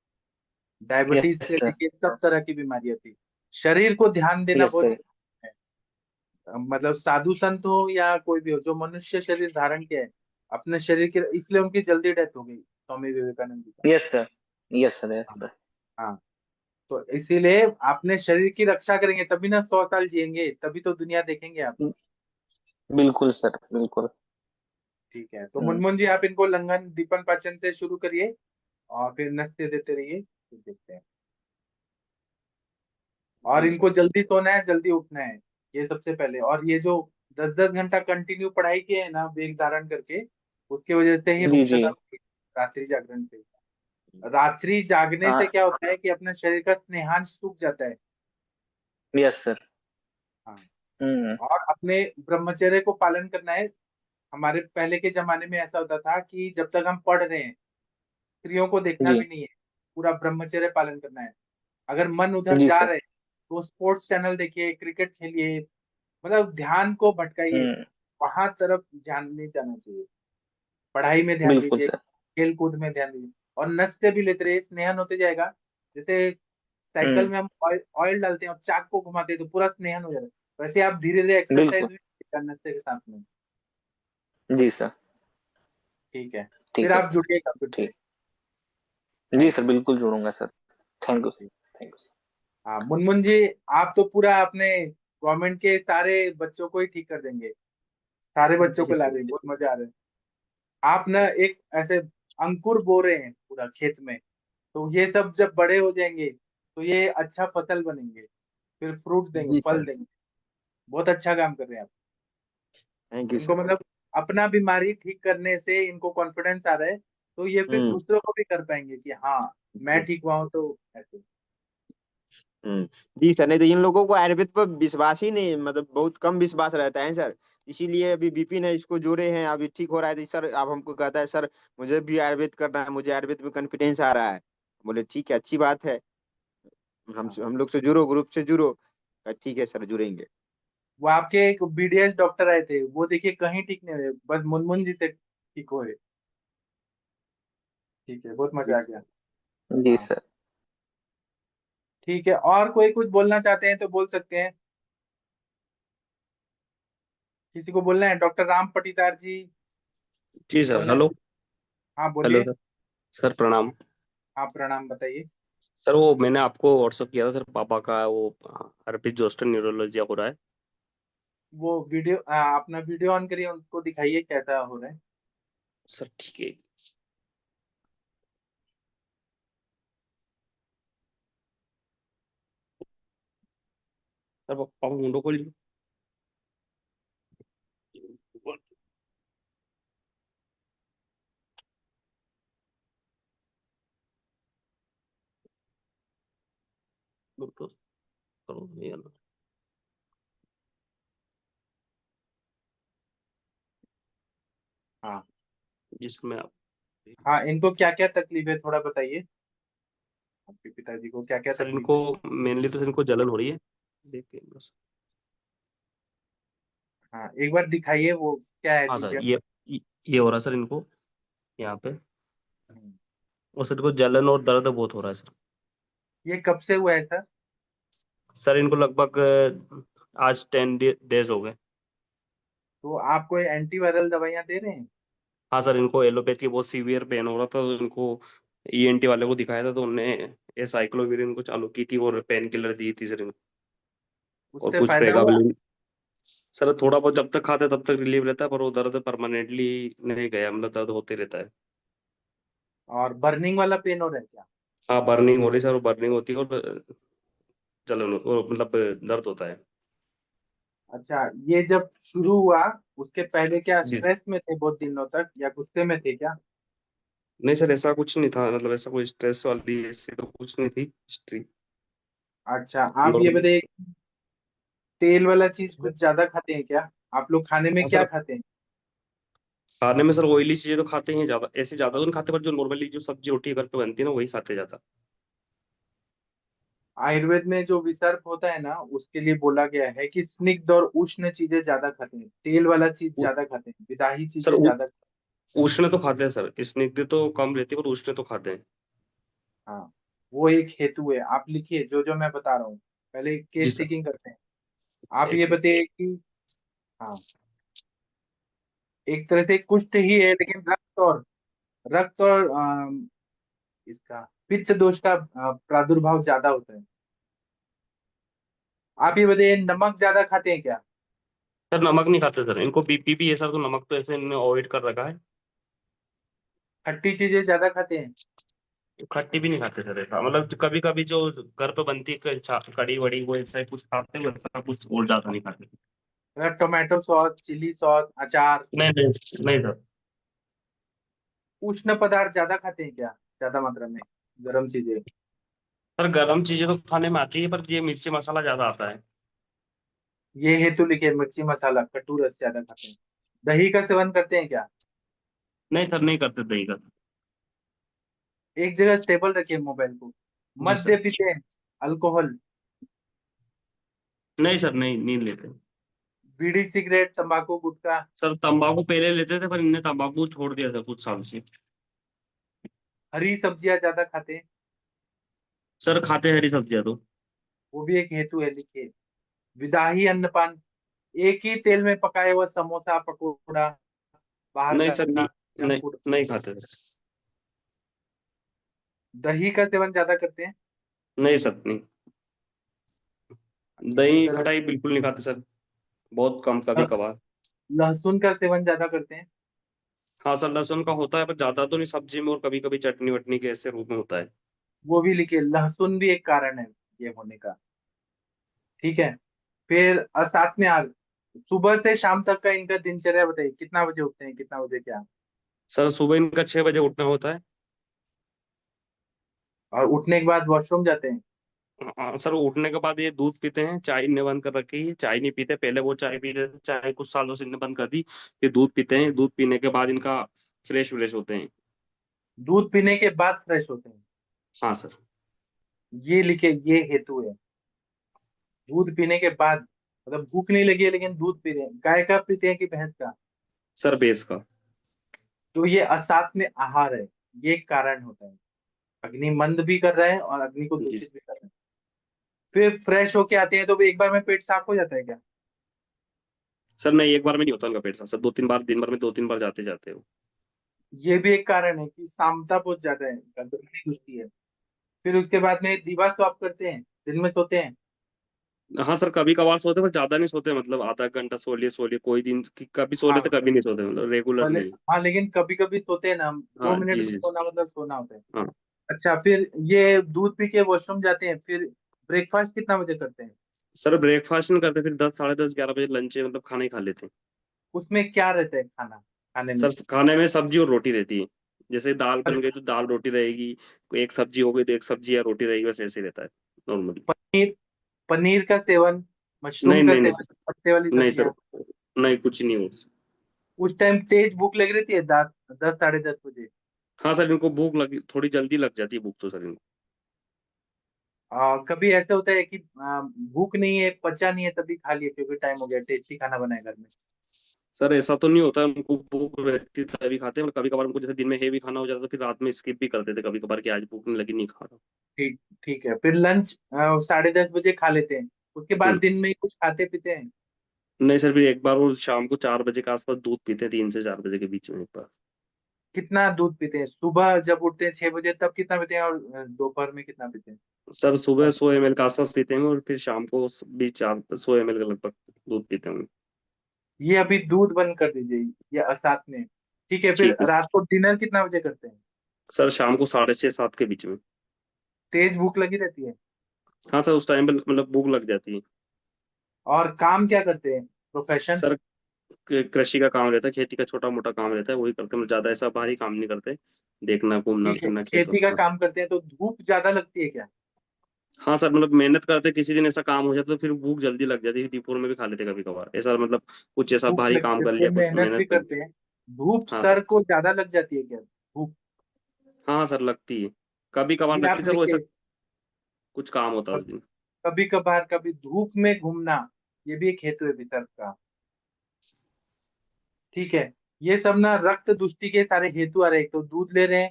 Speaker 2: डायबिटीज
Speaker 8: यस
Speaker 2: से
Speaker 8: सर,
Speaker 2: लेके सब तरह की बीमारियां थी। शरीर को ध्यान देना
Speaker 8: यस
Speaker 2: बहुत
Speaker 8: सर।
Speaker 2: जरूरी है। मतलब साधु संत हो या कोई भी हो, जो मनुष्य शरीर धारण किया है अपने शरीर के, इसलिए उनकी जल्दी डेथ हो गई स्वामी विवेकानंद जी का।
Speaker 8: Yes sir, yes sir, yes
Speaker 2: हाँ
Speaker 8: सर।
Speaker 2: हाँ। तो इसीलिए अपने शरीर की रक्षा करेंगे तभी ना 100 साल जिएंगे, तभी तो दुनिया देखेंगे आप।
Speaker 8: बिल्कुल सर, बिल्कुल।
Speaker 2: ठीक है, तो
Speaker 8: हम्म,
Speaker 2: मुनमुन जी आप इनको लंघन दीपन पाचन से शुरू करिए, और फिर नस्ते देते रहिए, फिर देखते हैं। और
Speaker 4: जी
Speaker 2: इनको
Speaker 4: सर।
Speaker 2: जल्दी सोना है, जल्दी उठना है, ये सबसे पहले। और ये जो 10-10 घंटा कंटिन्यू पढ़ाई किए है ना वेग धारण करके, उसकी वजह से ही
Speaker 8: जी जी।
Speaker 2: रुक्षता होती है, रात्रि जागरण से। रात्रि जागने से
Speaker 8: हाँ,
Speaker 2: क्या होता है कि अपने शरीर का स्नेहांश सूख जाता है।
Speaker 8: Yes sir.
Speaker 2: हाँ,
Speaker 8: हम्म।
Speaker 2: और अपने ब्रह्मचर्य को पालन करना है। हमारे पहले के जमाने में ऐसा होता था कि जब तक हम पढ़ रहे हैं स्त्रियों को देखना
Speaker 8: जी
Speaker 2: भी नहीं है, पूरा ब्रह्मचर्य पालन करना है। अगर मन उधर
Speaker 8: जी
Speaker 2: जा
Speaker 8: सर।
Speaker 2: रहे हैं तो स्पोर्ट्स चैनल देखिए, क्रिकेट खेलिए, मतलब ध्यान को भटकाइए,
Speaker 8: हम्म,
Speaker 2: वहां तरफ ध्यान नहीं जाना चाहिए। पढ़ाई में ध्यान
Speaker 8: बिल्कुल
Speaker 2: दीजिए,
Speaker 8: सर।
Speaker 2: खेल कूद में ध्यान दीजिए, और नस से भी लेते रहिए, स्नेहन होते जाएगा। जैसे साइकिल
Speaker 8: हम्म,
Speaker 2: में हम ऑयल डालते हैं और चाक को घुमाते हैं तो पूरा स्नेहन हो जाता है, वैसे आप धीरे धीरे एक्सरसाइज
Speaker 8: बिल्कुल।
Speaker 2: भी करना नस के साथ में।
Speaker 8: जी सर।
Speaker 2: ठीक है, फिर
Speaker 8: ठीक है
Speaker 2: आप
Speaker 8: सर।
Speaker 2: जुड़िएगा फिर से।
Speaker 8: ठीक। जी
Speaker 2: थैंक
Speaker 8: सर, बिल्कुल जोड़ूंगा sir. Thank you.
Speaker 2: You.
Speaker 8: Thank you.
Speaker 2: हाँ मुनमुन जी, आप तो पूरा अपने गवर्नमेंट के सारे बच्चों को ही ठीक कर देंगे, सारे बच्चों
Speaker 4: जी
Speaker 2: को ला
Speaker 4: सर।
Speaker 2: देंगे, बहुत मजा आ रहा है। आप ना एक ऐसे अंकुर बो रहे हैं पूरा खेत में, तो ये सब जब बड़े हो जाएंगे तो ये अच्छा फसल बनेंगे, फिर फ्रूट देंगे,
Speaker 4: जी
Speaker 2: फल
Speaker 4: सर।
Speaker 2: देंगे। बहुत अच्छा काम कर रहे हैं आप।
Speaker 4: थैंक यू
Speaker 2: इनको
Speaker 4: सर।
Speaker 2: मतलब अपना बीमारी ठीक करने से इनको कॉन्फिडेंस आ रहा है, तो ये फिर
Speaker 4: हम्म
Speaker 2: दूसरों को भी कर पाएंगे कि हाँ मैं ठीक हुआ हूँ तो ऐसे।
Speaker 4: हम्म। जी सर, नहीं तो इन लोगों को आयुर्वेद पर विश्वास ही नहीं, मतलब बहुत कम विश्वास रहता है सर। इसीलिए अभी विपिन है, इसको जोड़े हैं, अभी ठीक हो रहा है तो सर अब हमको कहता है सर मुझे भी आयुर्वेद करना है, मुझे आयुर्वेद में कॉन्फिडेंस आ रहा है। बोले ठीक है, अच्छी बात है,
Speaker 2: हाँ।
Speaker 4: हम लोग से जुड़ो, ग्रुप से जुड़ो। कहा, ठीक है सर, जुड़ेंगे।
Speaker 2: वो आपके एक बीडीएस डॉक्टर आए थे, वो देखिए कहीं ठीक नहीं हुए, बस मुनमुन जी से ठीक हुए। ठीक है, बहुत
Speaker 4: जी
Speaker 2: मजा आ गया।
Speaker 4: सर।
Speaker 8: जी
Speaker 2: हाँ
Speaker 8: सर।
Speaker 2: ठीक है, और कोई कुछ बोलना चाहते हैं तो बोल सकते हैं। किसी को बोलना है? डॉक्टर राम पटीदार जी,
Speaker 9: जी
Speaker 2: कुछ
Speaker 9: सर।
Speaker 2: बोलना है?
Speaker 9: हेलो।
Speaker 2: हाँ
Speaker 9: हेलो
Speaker 2: बोलिए।
Speaker 9: सर। सर प्रणाम।
Speaker 2: आप प्रणाम बताइए।
Speaker 9: सर वो मैंने आपको व्हाट्सअप किया था सर, पापा का वो हर्पिस जोस्टर न्यूरोलॉजी हो रहा है।
Speaker 2: वो वीडियो अपना वीडियो ऑन करिए, उनको दिखाइए कैसा हो रहा है।
Speaker 9: सर ठीक है। सर पापा मुंडो को लीजिए। Bluetooth करो ये ना।
Speaker 2: हाँ
Speaker 9: जिसमें आप
Speaker 2: हाँ, इनको क्या क्या तकलीफ है थोड़ा बताइए। आपके पिताजी को क्या क्या
Speaker 9: सर
Speaker 2: तकलीफ
Speaker 9: इनको
Speaker 2: है?
Speaker 9: मेनली तो इनको जलन हो रही है। देखिए बस।
Speaker 2: हाँ एक बार दिखाइए वो क्या है
Speaker 9: हाँ सर
Speaker 2: लीजन।
Speaker 9: ये हो रहा है सर इनको यहाँ पे।
Speaker 2: हम्म।
Speaker 9: और सर इनको जलन और दर्द बहुत हो रहा है सर।
Speaker 2: ये कब से हुआ है सर?
Speaker 9: सर इनको लगभग आज 10 डेज हो गए।
Speaker 2: तो आप कोई एंटीवायरल दवाइयाँ दे रहे हैं?
Speaker 9: हाँ सर, इनको एलोपैथी बहुत सीवियर पेन हो रहा था, तो इनको ईएनटी वाले को दिखाया था, तो उनने ये साइक्लोविरिन को चालू की थी और पेन किलर दी थी सर इनको। और
Speaker 2: उससे
Speaker 9: कुछ
Speaker 2: फायदा हुआ?
Speaker 9: प्रेगाबलिन। सर थोड़ा बहुत जब तक खाते तब तक रिलीव रहता है, पर वो दर्द परमानेंटली नहीं गया, मतलब दर्द होते रहता है।
Speaker 2: और बर्निंग वाला पेन हो रहा है क्या?
Speaker 9: हाँ बर्निंग हो रही है सर, बर्निंग होती है और जलन और मतलब दर्द होता है।
Speaker 2: अच्छा, ये जब शुरू हुआ उसके पहले क्या
Speaker 9: जी।
Speaker 2: स्ट्रेस में थे बहुत दिनों तक, या गुस्से में थे क्या?
Speaker 9: नहीं सर, ऐसा कुछ नहीं था, मतलब ऐसा कोई स्ट्रेस वाली ऐसी तो कुछ नहीं थी हिस्ट्री।
Speaker 2: अच्छा, आप ये
Speaker 9: नॉर्मली।
Speaker 2: बताइए, तेल वाला चीज कुछ ज्यादा खाते हैं क्या? आप लोग खाने में
Speaker 9: हाँ
Speaker 2: क्या
Speaker 9: सर,
Speaker 2: खाते हैं?
Speaker 9: खाने में सर ऑयली चीजें तो खाते ही हैं ज्यादा, ऐसे ज्यादा तो नहीं खाते, पर जो नॉर्मली जो सब्जी रोटी घर पे बनती है ना वही खाते ज्यादा।
Speaker 2: आयुर्वेद में जो विसर्ग होता है ना, उसके लिए बोला गया है कि स्निग्ध और उष्ण चीजें ज्यादा खाते हैं, तेल वाला चीज
Speaker 9: उ-
Speaker 2: ज्यादा खाते हैं, विदाही
Speaker 9: सर
Speaker 2: चीजें ज्यादा।
Speaker 9: उष्ण तो खाते हैं सर, स्निग्ध तो कम रहती है, पर उष्ण तो खाते हैं।
Speaker 2: हाँ, वो एक हेतु है। आप लिखिए जो जो मैं बता रहा हूँ, पहले
Speaker 9: जी
Speaker 2: केस
Speaker 9: सर।
Speaker 2: टेकिंग करते हैं। आप ये
Speaker 9: एक
Speaker 2: बताइए कि हाँ, एक तरह से कुष्ठ ही है, लेकिन रक्त और इसका पित्त दोष का प्रादुर्भाव ज्यादा होता है। आप ये बताइए, नमक ज्यादा खाते हैं क्या?
Speaker 9: सर नमक नहीं खाते सर, इनको बीपी भी है सर, तो नमक तो ऐसे इन्होंने अवॉइड कर रखा है।
Speaker 2: खट्टी चीजें ज्यादा खाते हैं?
Speaker 9: खट्टी भी नहीं खाते सर, ऐसा मतलब कभी कभी जो घर पे बनती है कड़ी वड़ी वो ऐसा ही कुछ खाते हैं, वैसा कुछ और ज्यादा नहीं खाते।
Speaker 2: अगर टोमेटो सॉस, चिली सॉस, अचार,
Speaker 9: नहीं नहीं नहीं सर।
Speaker 2: उष्ण पदार्थ ज्यादा खाते हैं क्या, ज्यादा मात्रा में, गर्म चीजें?
Speaker 9: सर गर्म चीजें तो खाने में आती है, पर ये मिर्ची मसाला ज्यादा आता है।
Speaker 2: ये हेतु लिखे, मिर्ची मसाला, कटु रस ज्यादा खाते हैं। दही का सेवन करते हैं क्या?
Speaker 9: नहीं सर, नहीं करते दही का।
Speaker 2: एक जगह स्टेबल रखिए मोबाइल को।
Speaker 9: जी
Speaker 2: मद्य
Speaker 9: सर।
Speaker 2: पीते हैं? अल्कोहल?
Speaker 9: नहीं सर, नहीं नहीं लेते।
Speaker 2: बीड़ी सिगरेट तंबाकू गुटखा?
Speaker 9: सर तंबाकू पहले लेते थे, पर इनने तंबाकू छोड़ दिया था कुछ साल से।
Speaker 2: हरी सब्जियां ज्यादा खाते हैं?
Speaker 9: सर खाते हैं हरी सब्जियां तो।
Speaker 2: वो भी एक हेतु है, लिखिए। विदाही अन्नपान, एक ही तेल में पकाए हुआ समोसा पकोड़ा, बाहर
Speaker 9: नहीं
Speaker 2: का
Speaker 9: सर, नहीं
Speaker 2: जंक
Speaker 9: नहीं
Speaker 2: फूड।
Speaker 9: नहीं खाते सर।
Speaker 2: दही का सेवन ज्यादा करते हैं?
Speaker 9: नहीं सर, नहीं।
Speaker 2: अच्छा, इस
Speaker 9: दही
Speaker 2: तरह
Speaker 9: खटाई बिल्कुल नहीं खाते सर, बहुत कम कभी
Speaker 2: से
Speaker 9: कभार।
Speaker 2: लहसुन का सेवन ज्यादा करते हैं?
Speaker 9: हाँ सर, लहसुन का होता है, पर ज्यादा तो नहीं, सब्जी में और कभी कभी चटनी वटनी के ऐसे रूप में होता है।
Speaker 2: वो भी लिखिए, लहसुन भी एक कारण है ये होने का। ठीक है। फिर असात्म आहार, सुबह से शाम तक का इनका दिनचर्या बताइए, कितना बजे उठते हैं, कितना बजे क्या?
Speaker 9: सर सुबह इनका 6 बजे उठना होता है।
Speaker 2: और उठने के बाद वॉशरूम जाते हैं?
Speaker 9: हाँ सर, उठने के बाद ये दूध पीते हैं, चाय इनने बंद कर रखी है, चाय नहीं पीते, पहले वो चाय पीते थे, चाय कुछ सालों से इनने बंद कर दी। फिर दूध पीते हैं, दूध पीने के बाद इनका फ्रेश व्रेश होते हैं।
Speaker 2: दूध पीने के बाद फ्रेश होते हैं?
Speaker 9: हाँ सर।
Speaker 2: ये लिखे, ये हेतु है। दूध पीने के बाद, मतलब भूख नहीं लगी है लेकिन दूध पी रहे हैं। गाय का पीते हैं कि भैंस का?
Speaker 9: सर बेस का।
Speaker 2: तो ये असात्म आहार है, ये एक कारण होता है। अग्नि मंद भी कर रहा है और अग्नि को
Speaker 9: जी
Speaker 2: दूषित भी कर रहा है। फिर फ्रेश होके आते हैं तो एक बार में पेट साफ हो जाता है क्या?
Speaker 9: सर नहीं, एक बार में नहीं होता उनका पेट साफ सर, 2-3 बार, दिन भर में 2-3 बार जाते जाते हो।
Speaker 2: ये भी एक कारण है कि सामता पहुंच जाता है, गंदगी घुसती है। फिर उसके बाद में दीवा स्वाप करते हैं, दिन में सोते हैं?
Speaker 9: हाँ सर, कभी कभार सोते, पर ज्यादा नहीं सोते, मतलब आधा घंटा सो लिए कोई दिन कभी सो
Speaker 2: हाँ
Speaker 9: लेते, कभी नहीं सोते, मतलब रेगुलर
Speaker 2: भले,
Speaker 9: नहीं।
Speaker 2: हाँ लेकिन कभी कभी सोते हैं ना हम, दो
Speaker 9: हाँ
Speaker 2: मिनट
Speaker 9: जी
Speaker 2: भी
Speaker 9: जी जी।
Speaker 2: सोना मतलब सोना होता है।
Speaker 9: हाँ
Speaker 2: अच्छा, फिर ये दूध पी के वॉशरूम जाते हैं, फिर ब्रेकफास्ट कितना बजे करते हैं?
Speaker 9: सर, ब्रेकफास्ट नहीं करते, फिर 10, 10:30, 11 बजे लंच मतलब खाना ही खा लेते हैं।
Speaker 2: उसमें क्या रहता है खाना, खाने में?
Speaker 9: सर खाने में सब्जी और रोटी रहती है। जैसे दाल
Speaker 2: पर
Speaker 9: बन गई तो दाल रोटी रहेगी, कोई एक सब्जी हो गई तो एक सब्जी या रोटी रहेगी, बस ऐसे ही रहता है नॉर्मली।
Speaker 2: पनीर, पनीर का सेवन, मशरूम
Speaker 9: नहीं
Speaker 2: का
Speaker 9: नहीं नहीं
Speaker 2: सेवन,
Speaker 9: सर।
Speaker 2: पत्ते वाली
Speaker 9: नहीं सर।
Speaker 2: सब्जियां?
Speaker 9: नहीं, कुछ नहीं हो।
Speaker 2: उस टाइम तेज भूख लग रही थी, 10, 10, 10:30 बजे?
Speaker 9: हाँ सर, इनको भूख लगी, थोड़ी जल्दी लग जाती है भूख तो सर इनको।
Speaker 2: कभी ऐसा होता है कि भूख नहीं है, पचा नहीं है, तभी खा लिया क्योंकि टाइम हो गया, टेस्टी खाना बनाए घर में?
Speaker 9: सर ऐसा तो नहीं होता, उनको भूख रहती तभी खाते हैं, मतलब कभी कभार उनको जैसे दिन में हेवी खाना हो जाता तो फिर रात में स्किप भी करते थे कभी कभार, कि आज भूख नहीं लगी, नहीं खा रहा।
Speaker 2: ठीक, ठीक है। फिर लंच 10:30 बजे खा लेते हैं, उसके बाद
Speaker 9: हम्म।
Speaker 2: दिन में कुछ खाते पीते हैं?
Speaker 9: नहीं सर, फिर एक बार वो शाम को 4 बजे के आसपास दूध पीते हैं, 3 से 4 बजे के बीच में एक बार।
Speaker 2: कितना दूध पीते हैं? सुबह जब उठते हैं 6 बजे तब कितना पीते हैं, और दोपहर में कितना पीते हैं?
Speaker 9: सर सुबह 100 ml के आसपास पीते हैं, और फिर शाम को भी 400 ml के लगभग दूध पीते हैं।
Speaker 2: ये अभी दूध बंद कर दीजिए, ये असात में। ठीक है, फिर
Speaker 9: ठीक है
Speaker 2: रात को डिनर कितना बजे करते हैं?
Speaker 9: सर, शाम को 6:30 7 के बीच में।
Speaker 2: तेज भूख लगी रहती है?
Speaker 9: हाँ सर, उस टाइम पे मतलब भूख लग जाती है।
Speaker 2: और काम क्या करते हैं, प्रोफेशन?
Speaker 9: सर कृषि का काम रहता है, खेती का छोटा मोटा काम रहता है, वही करते हैं, मतलब ज्यादा ऐसा भारी काम नहीं करते। देखना, घूमना
Speaker 2: ठीक है,
Speaker 9: फिरना खेतों
Speaker 2: खेती का
Speaker 9: में।
Speaker 2: काम करते हैं तो धूप ज्यादा लगती है क्या?
Speaker 9: हाँ सर, मतलब मेहनत करते, किसी दिन ऐसा काम हो जाता तो फिर भूख जल्दी लग जाती है, दोपहर में भी खा लेते कभी कभार, ऐसा मतलब कुछ ऐसा
Speaker 2: धूप
Speaker 9: भारी
Speaker 2: लगती
Speaker 9: काम
Speaker 2: है
Speaker 9: कर
Speaker 2: तो
Speaker 9: लिया, कुछ
Speaker 2: मेहनत भी
Speaker 9: मेहनत कर ली।
Speaker 2: करते हैं। धूप
Speaker 9: हाँ सर।
Speaker 2: सर को ज्यादा लग जाती है क्या, धूप?
Speaker 9: हाँ सर, लगती है, कभी कभार
Speaker 2: ये
Speaker 9: लगती
Speaker 2: आप
Speaker 9: है सर, वो ऐसा
Speaker 2: लिखिए,
Speaker 9: कुछ काम होता है उस दिन।
Speaker 2: कभी कभार कभी धूप में घूमना, ये भी एक हेतु है वितर्क का। ठीक है, ये सब ना रक्त दुष्टि के सारे हेतु आ रहे हैं। एक तो दूध ले रहे हैं,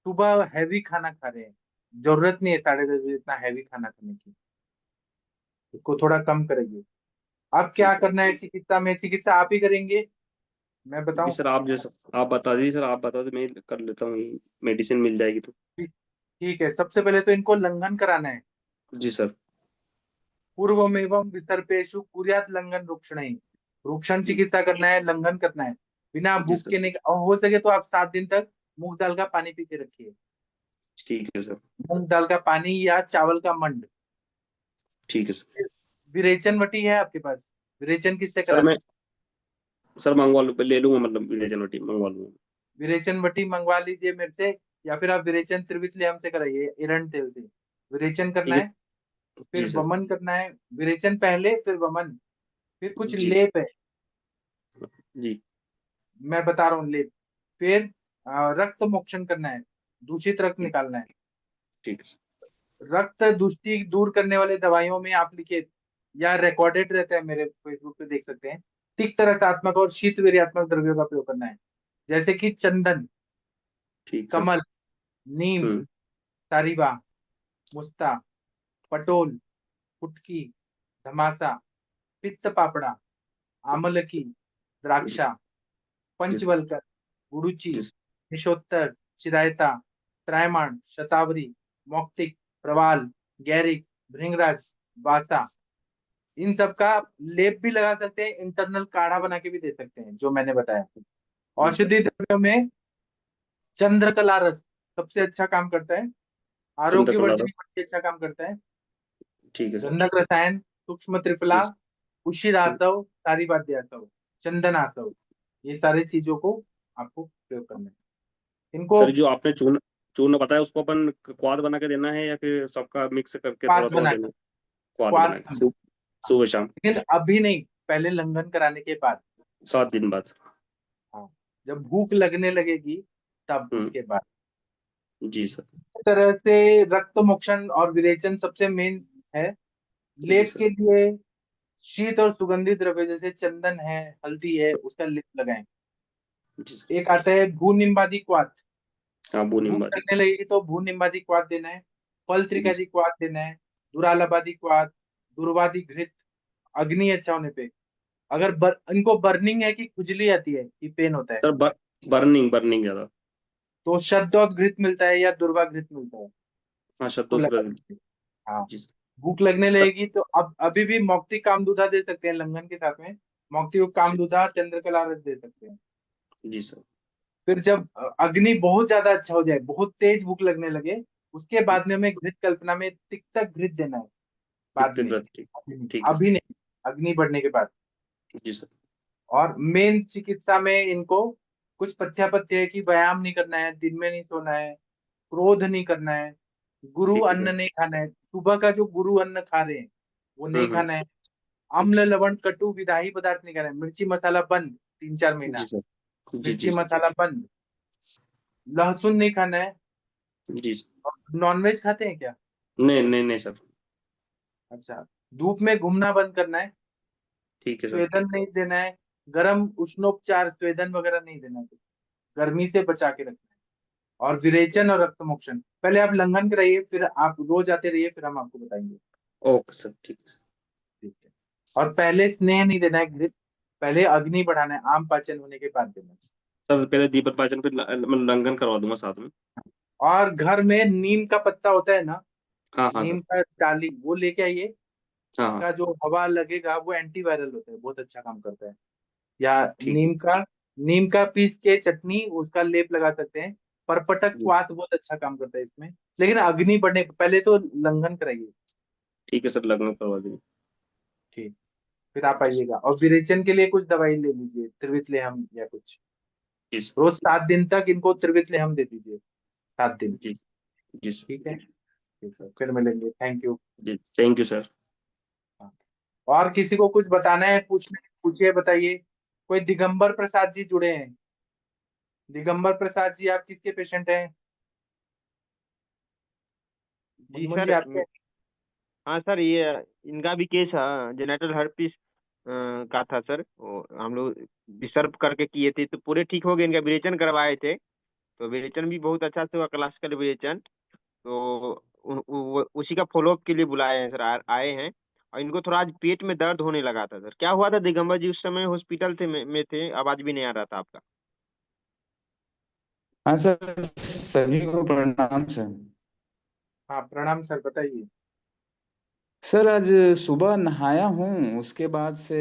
Speaker 2: सुबह हैवी खाना खा रहे हैं, जरूरत नहीं है 10:30 बजे इतना हैवी खाना खाने की, इसको थोड़ा कम करेंगे। अब क्या
Speaker 9: ठीक है।
Speaker 2: करना है चिकित्सा में, चिकित्सा आप ही करेंगे, मैं
Speaker 9: जी
Speaker 2: बताऊं?
Speaker 9: सर, आप जैसा आप बता दीजिए सर, आप बता दो, मैं कर लेता हूँ, मेडिसिन मिल जाएगी तो।
Speaker 2: ठीक, ठीक है। सबसे पहले तो इनको लंघन कराना है।
Speaker 9: जी सर।
Speaker 2: पूर्वमेवं विसर्पेशु कुर्यात लंघन रुक्षणैः। रुक्षण
Speaker 9: जी
Speaker 2: चिकित्सा करना है, लंघन करना है, बिना
Speaker 9: जी
Speaker 2: भूख
Speaker 9: सर।
Speaker 2: के नहीं। और हो सके तो आप 7 दिन तक मूंग दाल का पानी पी के रखिए।
Speaker 9: ठीक है सर।
Speaker 2: मूंग दाल का पानी या चावल का मंड।
Speaker 9: ठीक है सर।
Speaker 2: विरेचन वटी है आपके पास? विरेचन किससे
Speaker 9: सर मैं
Speaker 2: कराते हैं?
Speaker 9: सर मंगवा ले लूंगा, मतलब विलेजन रोटी मंगवा लूंगा।
Speaker 2: विरेचन वटी मंगवा लीजिए मेरे से, या फिर आप विरेचन त्रिवितले हमसे कराइए, एरंड तेल से। विरेचन करना
Speaker 9: ठीक है।
Speaker 2: है, फिर
Speaker 9: जी सर।
Speaker 2: वमन करना है। विरेचन पहले, फिर वमन, फिर कुछ
Speaker 9: जी
Speaker 2: लेप है,
Speaker 9: जी।
Speaker 2: मैं बता रहा हूँ लेप। फिर रक्त मोक्षण करना है, दूषित रक्त निकालना है।
Speaker 9: ठीक है सर।
Speaker 2: रक्त दुष्टि दूर करने वाले दवाइयों में आप लिखे, या रिकॉर्डेड रहता है मेरे फेसबुक पे, देख सकते हैं। तिक्त रसात्मक और शीत वीर्यात्मक द्रव्यों का प्रयोग करना है, जैसे कि चंदन,
Speaker 9: ठीक सर।
Speaker 2: कमल, नीम,
Speaker 9: हम्म।
Speaker 2: सारीबा, मुस्ता, पटोल, फुटकी, धमासा, पित्त पापड़ा, आमलकी,
Speaker 9: जी
Speaker 2: द्राक्षा,
Speaker 9: जी
Speaker 2: पंचवल्कर, गुरुचि,
Speaker 9: जी
Speaker 2: निशोत्तर, चिरायता, त्रायमाण, शतावरी, मौक्तिक, प्रवाल, गैरिक, भृंगराज, वासा, इन सब का लेप भी लगा सकते हैं, इंटरनल काढ़ा बना के भी दे सकते हैं, जो मैंने बताया।
Speaker 9: जी सर।
Speaker 2: औषधि द्रव्यों में चंद्रकला रस सबसे अच्छा काम करता है, आरोग्य
Speaker 9: चंद्रकला
Speaker 2: वर्धिनी
Speaker 9: रस।
Speaker 2: सबसे अच्छा काम करता है।
Speaker 9: ठीक है सर।
Speaker 2: गंधक रसायन, सूक्ष्म त्रिफला,
Speaker 9: जी
Speaker 2: उशिरासव, सारीबाद्यासव, चंदनासव, ये सारी चीजों को आपको प्रयोग करना है इनको।
Speaker 9: सर जो आपने चूर्ण चूर्ण बताया उसको अपन क्वाद बना के देना है या फिर सबका मिक्स करके
Speaker 2: क्वाथ
Speaker 9: थोड़ा थोड़ा
Speaker 2: बना
Speaker 9: देना है? क्वाद
Speaker 2: क्वाथ
Speaker 9: बना के
Speaker 2: बना,
Speaker 9: सुबह शाम
Speaker 2: लेकिन अभी नहीं, पहले लंघन कराने के बाद।
Speaker 9: 7 दिन बाद।
Speaker 2: हाँ, जब भूख लगने लगेगी तब
Speaker 9: हम्म।
Speaker 2: उसके बाद।
Speaker 9: जी सर।
Speaker 2: इस तरह से रक्त मोक्षण और विरेचन सबसे मेन है।
Speaker 9: जी
Speaker 2: लेप
Speaker 9: सर।
Speaker 2: के लिए शीत और सुगंधित द्रव्य जैसे चंदन है, हल्दी है, उसका लेप लगाएं।
Speaker 9: जी सर।
Speaker 2: एक आता है भूनिम्बादी क्वाथ।
Speaker 9: हाँ
Speaker 2: भूख
Speaker 9: बोनिम्बादी।
Speaker 2: लगने लगेगी तो भूनिम्बादी क्वाथ देना है। फल
Speaker 9: जी सर।
Speaker 2: त्रिकाजी क्वाथ देना है। दुरालाबादी क्वाथ, दुर्वादी घृत, अग्नि अच्छा होने पे। अगर इनको बर्निंग है कि खुजली आती है कि पेन होता है,
Speaker 9: सर बर्निंग बर्निंग ज्यादा।
Speaker 2: तो शब्दोत घृत मिलता है या दुर्वा घृत मिलता है,
Speaker 9: हाँ
Speaker 2: वो
Speaker 9: शब्दोत
Speaker 2: लगा
Speaker 9: ब्रदर।
Speaker 2: दीजिए। हाँ,
Speaker 9: जी सर।
Speaker 2: भूख लगने
Speaker 9: सर।
Speaker 2: लगेगी तो अब अभी भी मौक्तिक कामदुधा दे सकते हैं लंघन के साथ में। मौक्तिक कामदुधा, चंद्रकला रस दे सकते हैं।
Speaker 9: जी सर।
Speaker 2: फिर जब अग्नि बहुत ज्यादा अच्छा हो जाए, बहुत तेज भूख लगने लगे, उसके बाद में हमें घृत कल्पना में तिक्तक घृत देना है बाद
Speaker 9: कितने
Speaker 2: में।
Speaker 9: व्रत ठीक।
Speaker 2: अभी नहीं,
Speaker 9: ठीक है
Speaker 2: अभी
Speaker 9: सर।
Speaker 2: नहीं, अग्नि बढ़ने के बाद।
Speaker 9: जी सर।
Speaker 2: और मेन चिकित्सा में इनको कुछ पथ्यापथ्य है कि व्यायाम नहीं करना है, दिन में नहीं सोना है, क्रोध नहीं करना है, गुरु
Speaker 9: ठीक है सर।
Speaker 2: अन्न नहीं खाना है, सुबह का जो गुरु अन्न खा रहे हैं वो नहीं
Speaker 9: हम्म।
Speaker 2: खाना है। अम्ल लवण कटु विदाही पदार्थ नहीं खाना है। मिर्ची मसाला बंद 3-4 महीना,
Speaker 9: जी सर। जी
Speaker 2: मिर्ची
Speaker 9: जी।
Speaker 2: मसाला बंद। लहसुन नहीं खाना है।
Speaker 9: जी सर।
Speaker 2: नॉनवेज खाते हैं क्या?
Speaker 9: नहीं नहीं नहीं सर।
Speaker 2: अच्छा, धूप में घूमना बंद करना है।
Speaker 9: ठीक है सर।
Speaker 2: स्वेदन नहीं देना है। गर्म उष्णोपचार, स्वेदन वगैरह नहीं देना है, गर्मी से बचा के रखना है। और विरेचन और रक्त मोक्षण, पहले आप लंघन कराइए, फिर आप रोज आते रहिए, फिर हम आपको बताएंगे।
Speaker 9: ओके सर ठीक है।
Speaker 2: ठीक है। और पहले स्नेह नहीं देना है घृत, पहले अग्नि बढ़ाना है, आम पाचन होने के बाद देना है।
Speaker 9: सर पहले दीपक पाचन पे मैं लंघन करवा दूंगा साथ में।
Speaker 2: और घर में नीम का पत्ता होता है ना,
Speaker 9: हाँ हाँ
Speaker 2: नीम
Speaker 9: सर।
Speaker 2: का डाली वो लेके आइए।
Speaker 9: हाँ हाँ।
Speaker 2: उसका जो हवा लगेगा वो एंटीवायरल होता है, बहुत अच्छा काम करता है। या
Speaker 9: ठीक है।
Speaker 2: नीम का पीस के चटनी, उसका लेप लगा सकते हैं। परपटक
Speaker 9: जी।
Speaker 2: क्वाथ बहुत अच्छा काम करता है इसमें। लेकिन अग्नि बढ़ने पहले तो लंघन कराइए।
Speaker 9: ठीक है सर लंघन करवा देंगे।
Speaker 2: ठीक, फिर आप आइएगा। और विरेचन के लिए कुछ दवाई ले लीजिए, त्रिविथलेहम या कुछ।
Speaker 9: जी सर।
Speaker 2: रोज 7 दिन तक इनको त्रिविथलेहम दे दीजिए, 7 दिन।
Speaker 9: जी जी सर।
Speaker 2: ठीक है, ठीक है, फिर मिलेंगे। Thank you.
Speaker 9: जी थैंक यू सर।
Speaker 2: और किसी को कुछ बताना है, पूछना है, पूछिए, बताइए। कोई दिगंबर प्रसाद जी जुड़े हैं? दिगंबर प्रसाद जी, आप किसके पेशेंट हैं?
Speaker 10: जी
Speaker 2: मुनमुन जी
Speaker 10: सर
Speaker 2: आपके?
Speaker 10: हाँ सर ये इनका भी केस जेनेटल हर्पिस का था सर। वो हम लोग डिस्टर्ब करके किए थे तो पूरे ठीक हो गए। इनका विरेचन करवाए थे तो विरेचन भी बहुत अच्छा से हुआ, क्लासिकल विरेचन। तो उसी का फॉलोअप के लिए बुलाए हैं सर, आए हैं। और इनको थोड़ा आज पेट में दर्द होने लगा था सर। क्या हुआ था दिगंबर जी? उस समय हॉस्पिटल में थे, आवाज भी नहीं आ रहा था आपका।
Speaker 11: हाँ सर, सभी को प्रणाम सर।
Speaker 2: हाँ, प्रणाम सर, बताइए।
Speaker 11: सर आज सुबह नहाया हूँ, उसके बाद से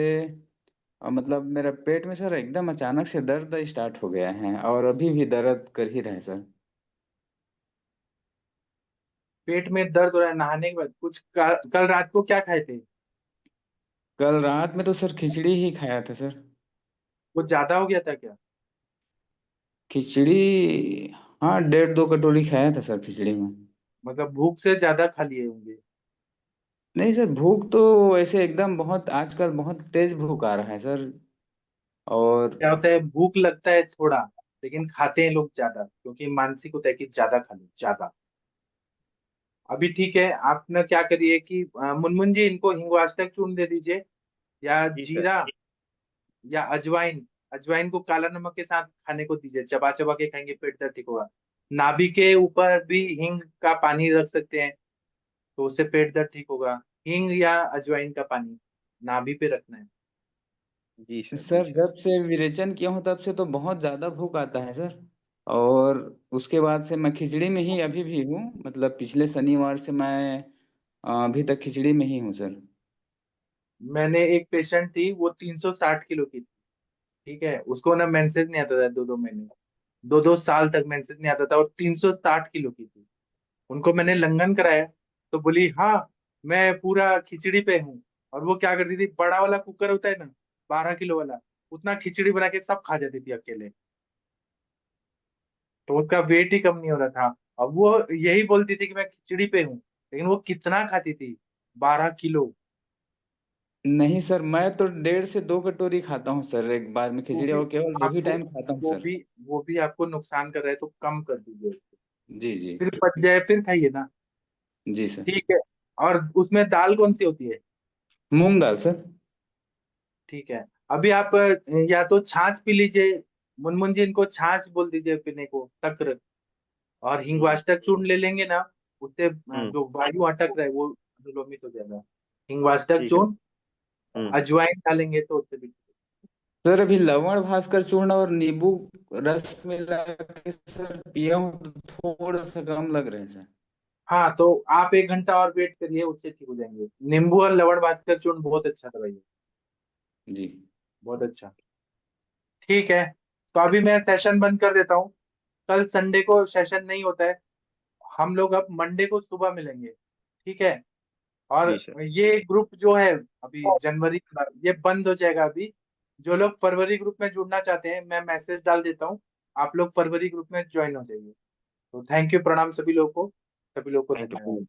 Speaker 11: मतलब मेरा पेट में सर एकदम अचानक से दर्द स्टार्ट हो गया है और अभी भी दर्द कर ही रहे सर।
Speaker 2: पेट में दर्द हो रहा है नहाने के बाद? कुछ कल रात को क्या खाए थे?
Speaker 11: कल रात में तो सर खिचड़ी ही खाया था सर।
Speaker 2: कुछ ज्यादा हो गया था क्या?
Speaker 11: खिचड़ी, हाँ 1.5-2 कटोरी खाया था सर खिचड़ी में।
Speaker 2: मतलब भूख से ज्यादा खा लिए होंगे।
Speaker 11: नहीं सर, भूख तो ऐसे एकदम बहुत आजकल बहुत तेज भूख आ रहा है सर। और
Speaker 2: क्या होता है, भूख लगता है थोड़ा, लेकिन खाते हैं लोग ज्यादा, क्योंकि मानसिक होता है कि ज्यादा खा लो, ज्यादा। अभी ठीक है, आप ना क्या करिए कि मुनमुन जी, इनको हिंगवाष्टक चूर्ण दे दीजिए, या
Speaker 10: जी सर।
Speaker 2: जीरा, या अजवाइन। अजवाइन को काला नमक के साथ खाने को दीजिए, चबा चबा के खाएंगे, पेट दर्द ठीक होगा। नाभि के ऊपर भी हींग का पानी रख सकते हैं, तो उससे पेट दर्द ठीक होगा। हींग या अजवाइन का पानी नाभि पे रखना है।
Speaker 10: जी सर।
Speaker 11: सर जब से विरेचन किया हूँ तब से तो बहुत ज्यादा भूख आता है सर। और उसके बाद से मैं खिचड़ी में ही अभी भी हूँ, मतलब पिछले शनिवार से मैं अभी तक खिचड़ी में ही हूँ सर।
Speaker 2: मैंने एक पेशेंट थी, वो 360 किलो की थी। ठीक है, उसको ना मेंसेस नहीं आता था 2-2 महीने, 2-2 साल तक मेंसेस नहीं आता था, और 360 किलो की थी। उनको मैंने लंघन कराया, तो बोली हाँ, मैं पूरा खिचड़ी पे हूँ। और वो क्या करती थी, बड़ा वाला कुकर होता है ना, 12 किलो वाला, उतना खिचड़ी बना के सब खा जाती थी अकेले। तो उसका वेट ही कम नहीं हो रहा था। अब वो यही बोलती थी कि मैं खिचड़ी पे हूँ, लेकिन वो कितना खाती थी, 12 किलो।
Speaker 11: नहीं सर, मैं तो 1.5 से 2 कटोरी खाता हूँ सर एक बार में
Speaker 2: वो
Speaker 11: खिचड़ी,
Speaker 2: भी
Speaker 11: और केवल 2 ही
Speaker 2: आपको
Speaker 11: टाइम खाता हूँ
Speaker 2: वो
Speaker 11: सर।
Speaker 2: भी वो भी आपको नुकसान कर रहा है, तो कम कर दीजिए उसको।
Speaker 11: जी जी।
Speaker 2: फिर पच जाए फिर खाइए ना।
Speaker 11: जी सर।
Speaker 2: ठीक है। और उसमें दाल कौन सी होती है?
Speaker 11: मूंग दाल सर।
Speaker 2: ठीक है। अभी आप या तो छाछ पी लीजिए, मुनमुन जी इनको छाछ बोल दीजिए पीने को, तक्र। और हिंगवाष्टक चूर्ण ले लेंगे ना, उससे जो वायु अटक रहा है वो अनुलोमित हो जाएगा। हिंगवाष्टक
Speaker 9: ठीक है।
Speaker 2: चूर्ण, अजवाइन डालेंगे तो उससे भी।
Speaker 11: सर अभी लवण भास्कर चूर्ण और नींबू रस मिला के सर पिया हूँ तो थोड़ा सा कम लग रहे हैं सर।
Speaker 2: हाँ, तो आप 1 घंटा और वेट करिए, उससे ठीक हो जाएंगे। नींबू और लवण भास्कर चूर्ण बहुत अच्छा दवाई है,
Speaker 11: जी।
Speaker 2: बहुत अच्छा। ठीक है, तो अभी मैं सेशन बंद कर देता हूँ। कल संडे को सेशन नहीं होता है, हम लोग अब मंडे को सुबह मिलेंगे। ठीक है। और
Speaker 9: जी सर।
Speaker 2: ये ग्रुप जो है अभी जनवरी का, ये बंद हो जाएगा अभी। जो लोग फरवरी ग्रुप में जुड़ना चाहते हैं, मैं मैसेज डाल देता हूँ, आप लोग फरवरी ग्रुप में ज्वाइन हो जाइए। तो थैंक यू, प्रणाम सभी लोगों को, सभी लोग को
Speaker 9: थैंक
Speaker 2: धन्यवाद।
Speaker 9: यू।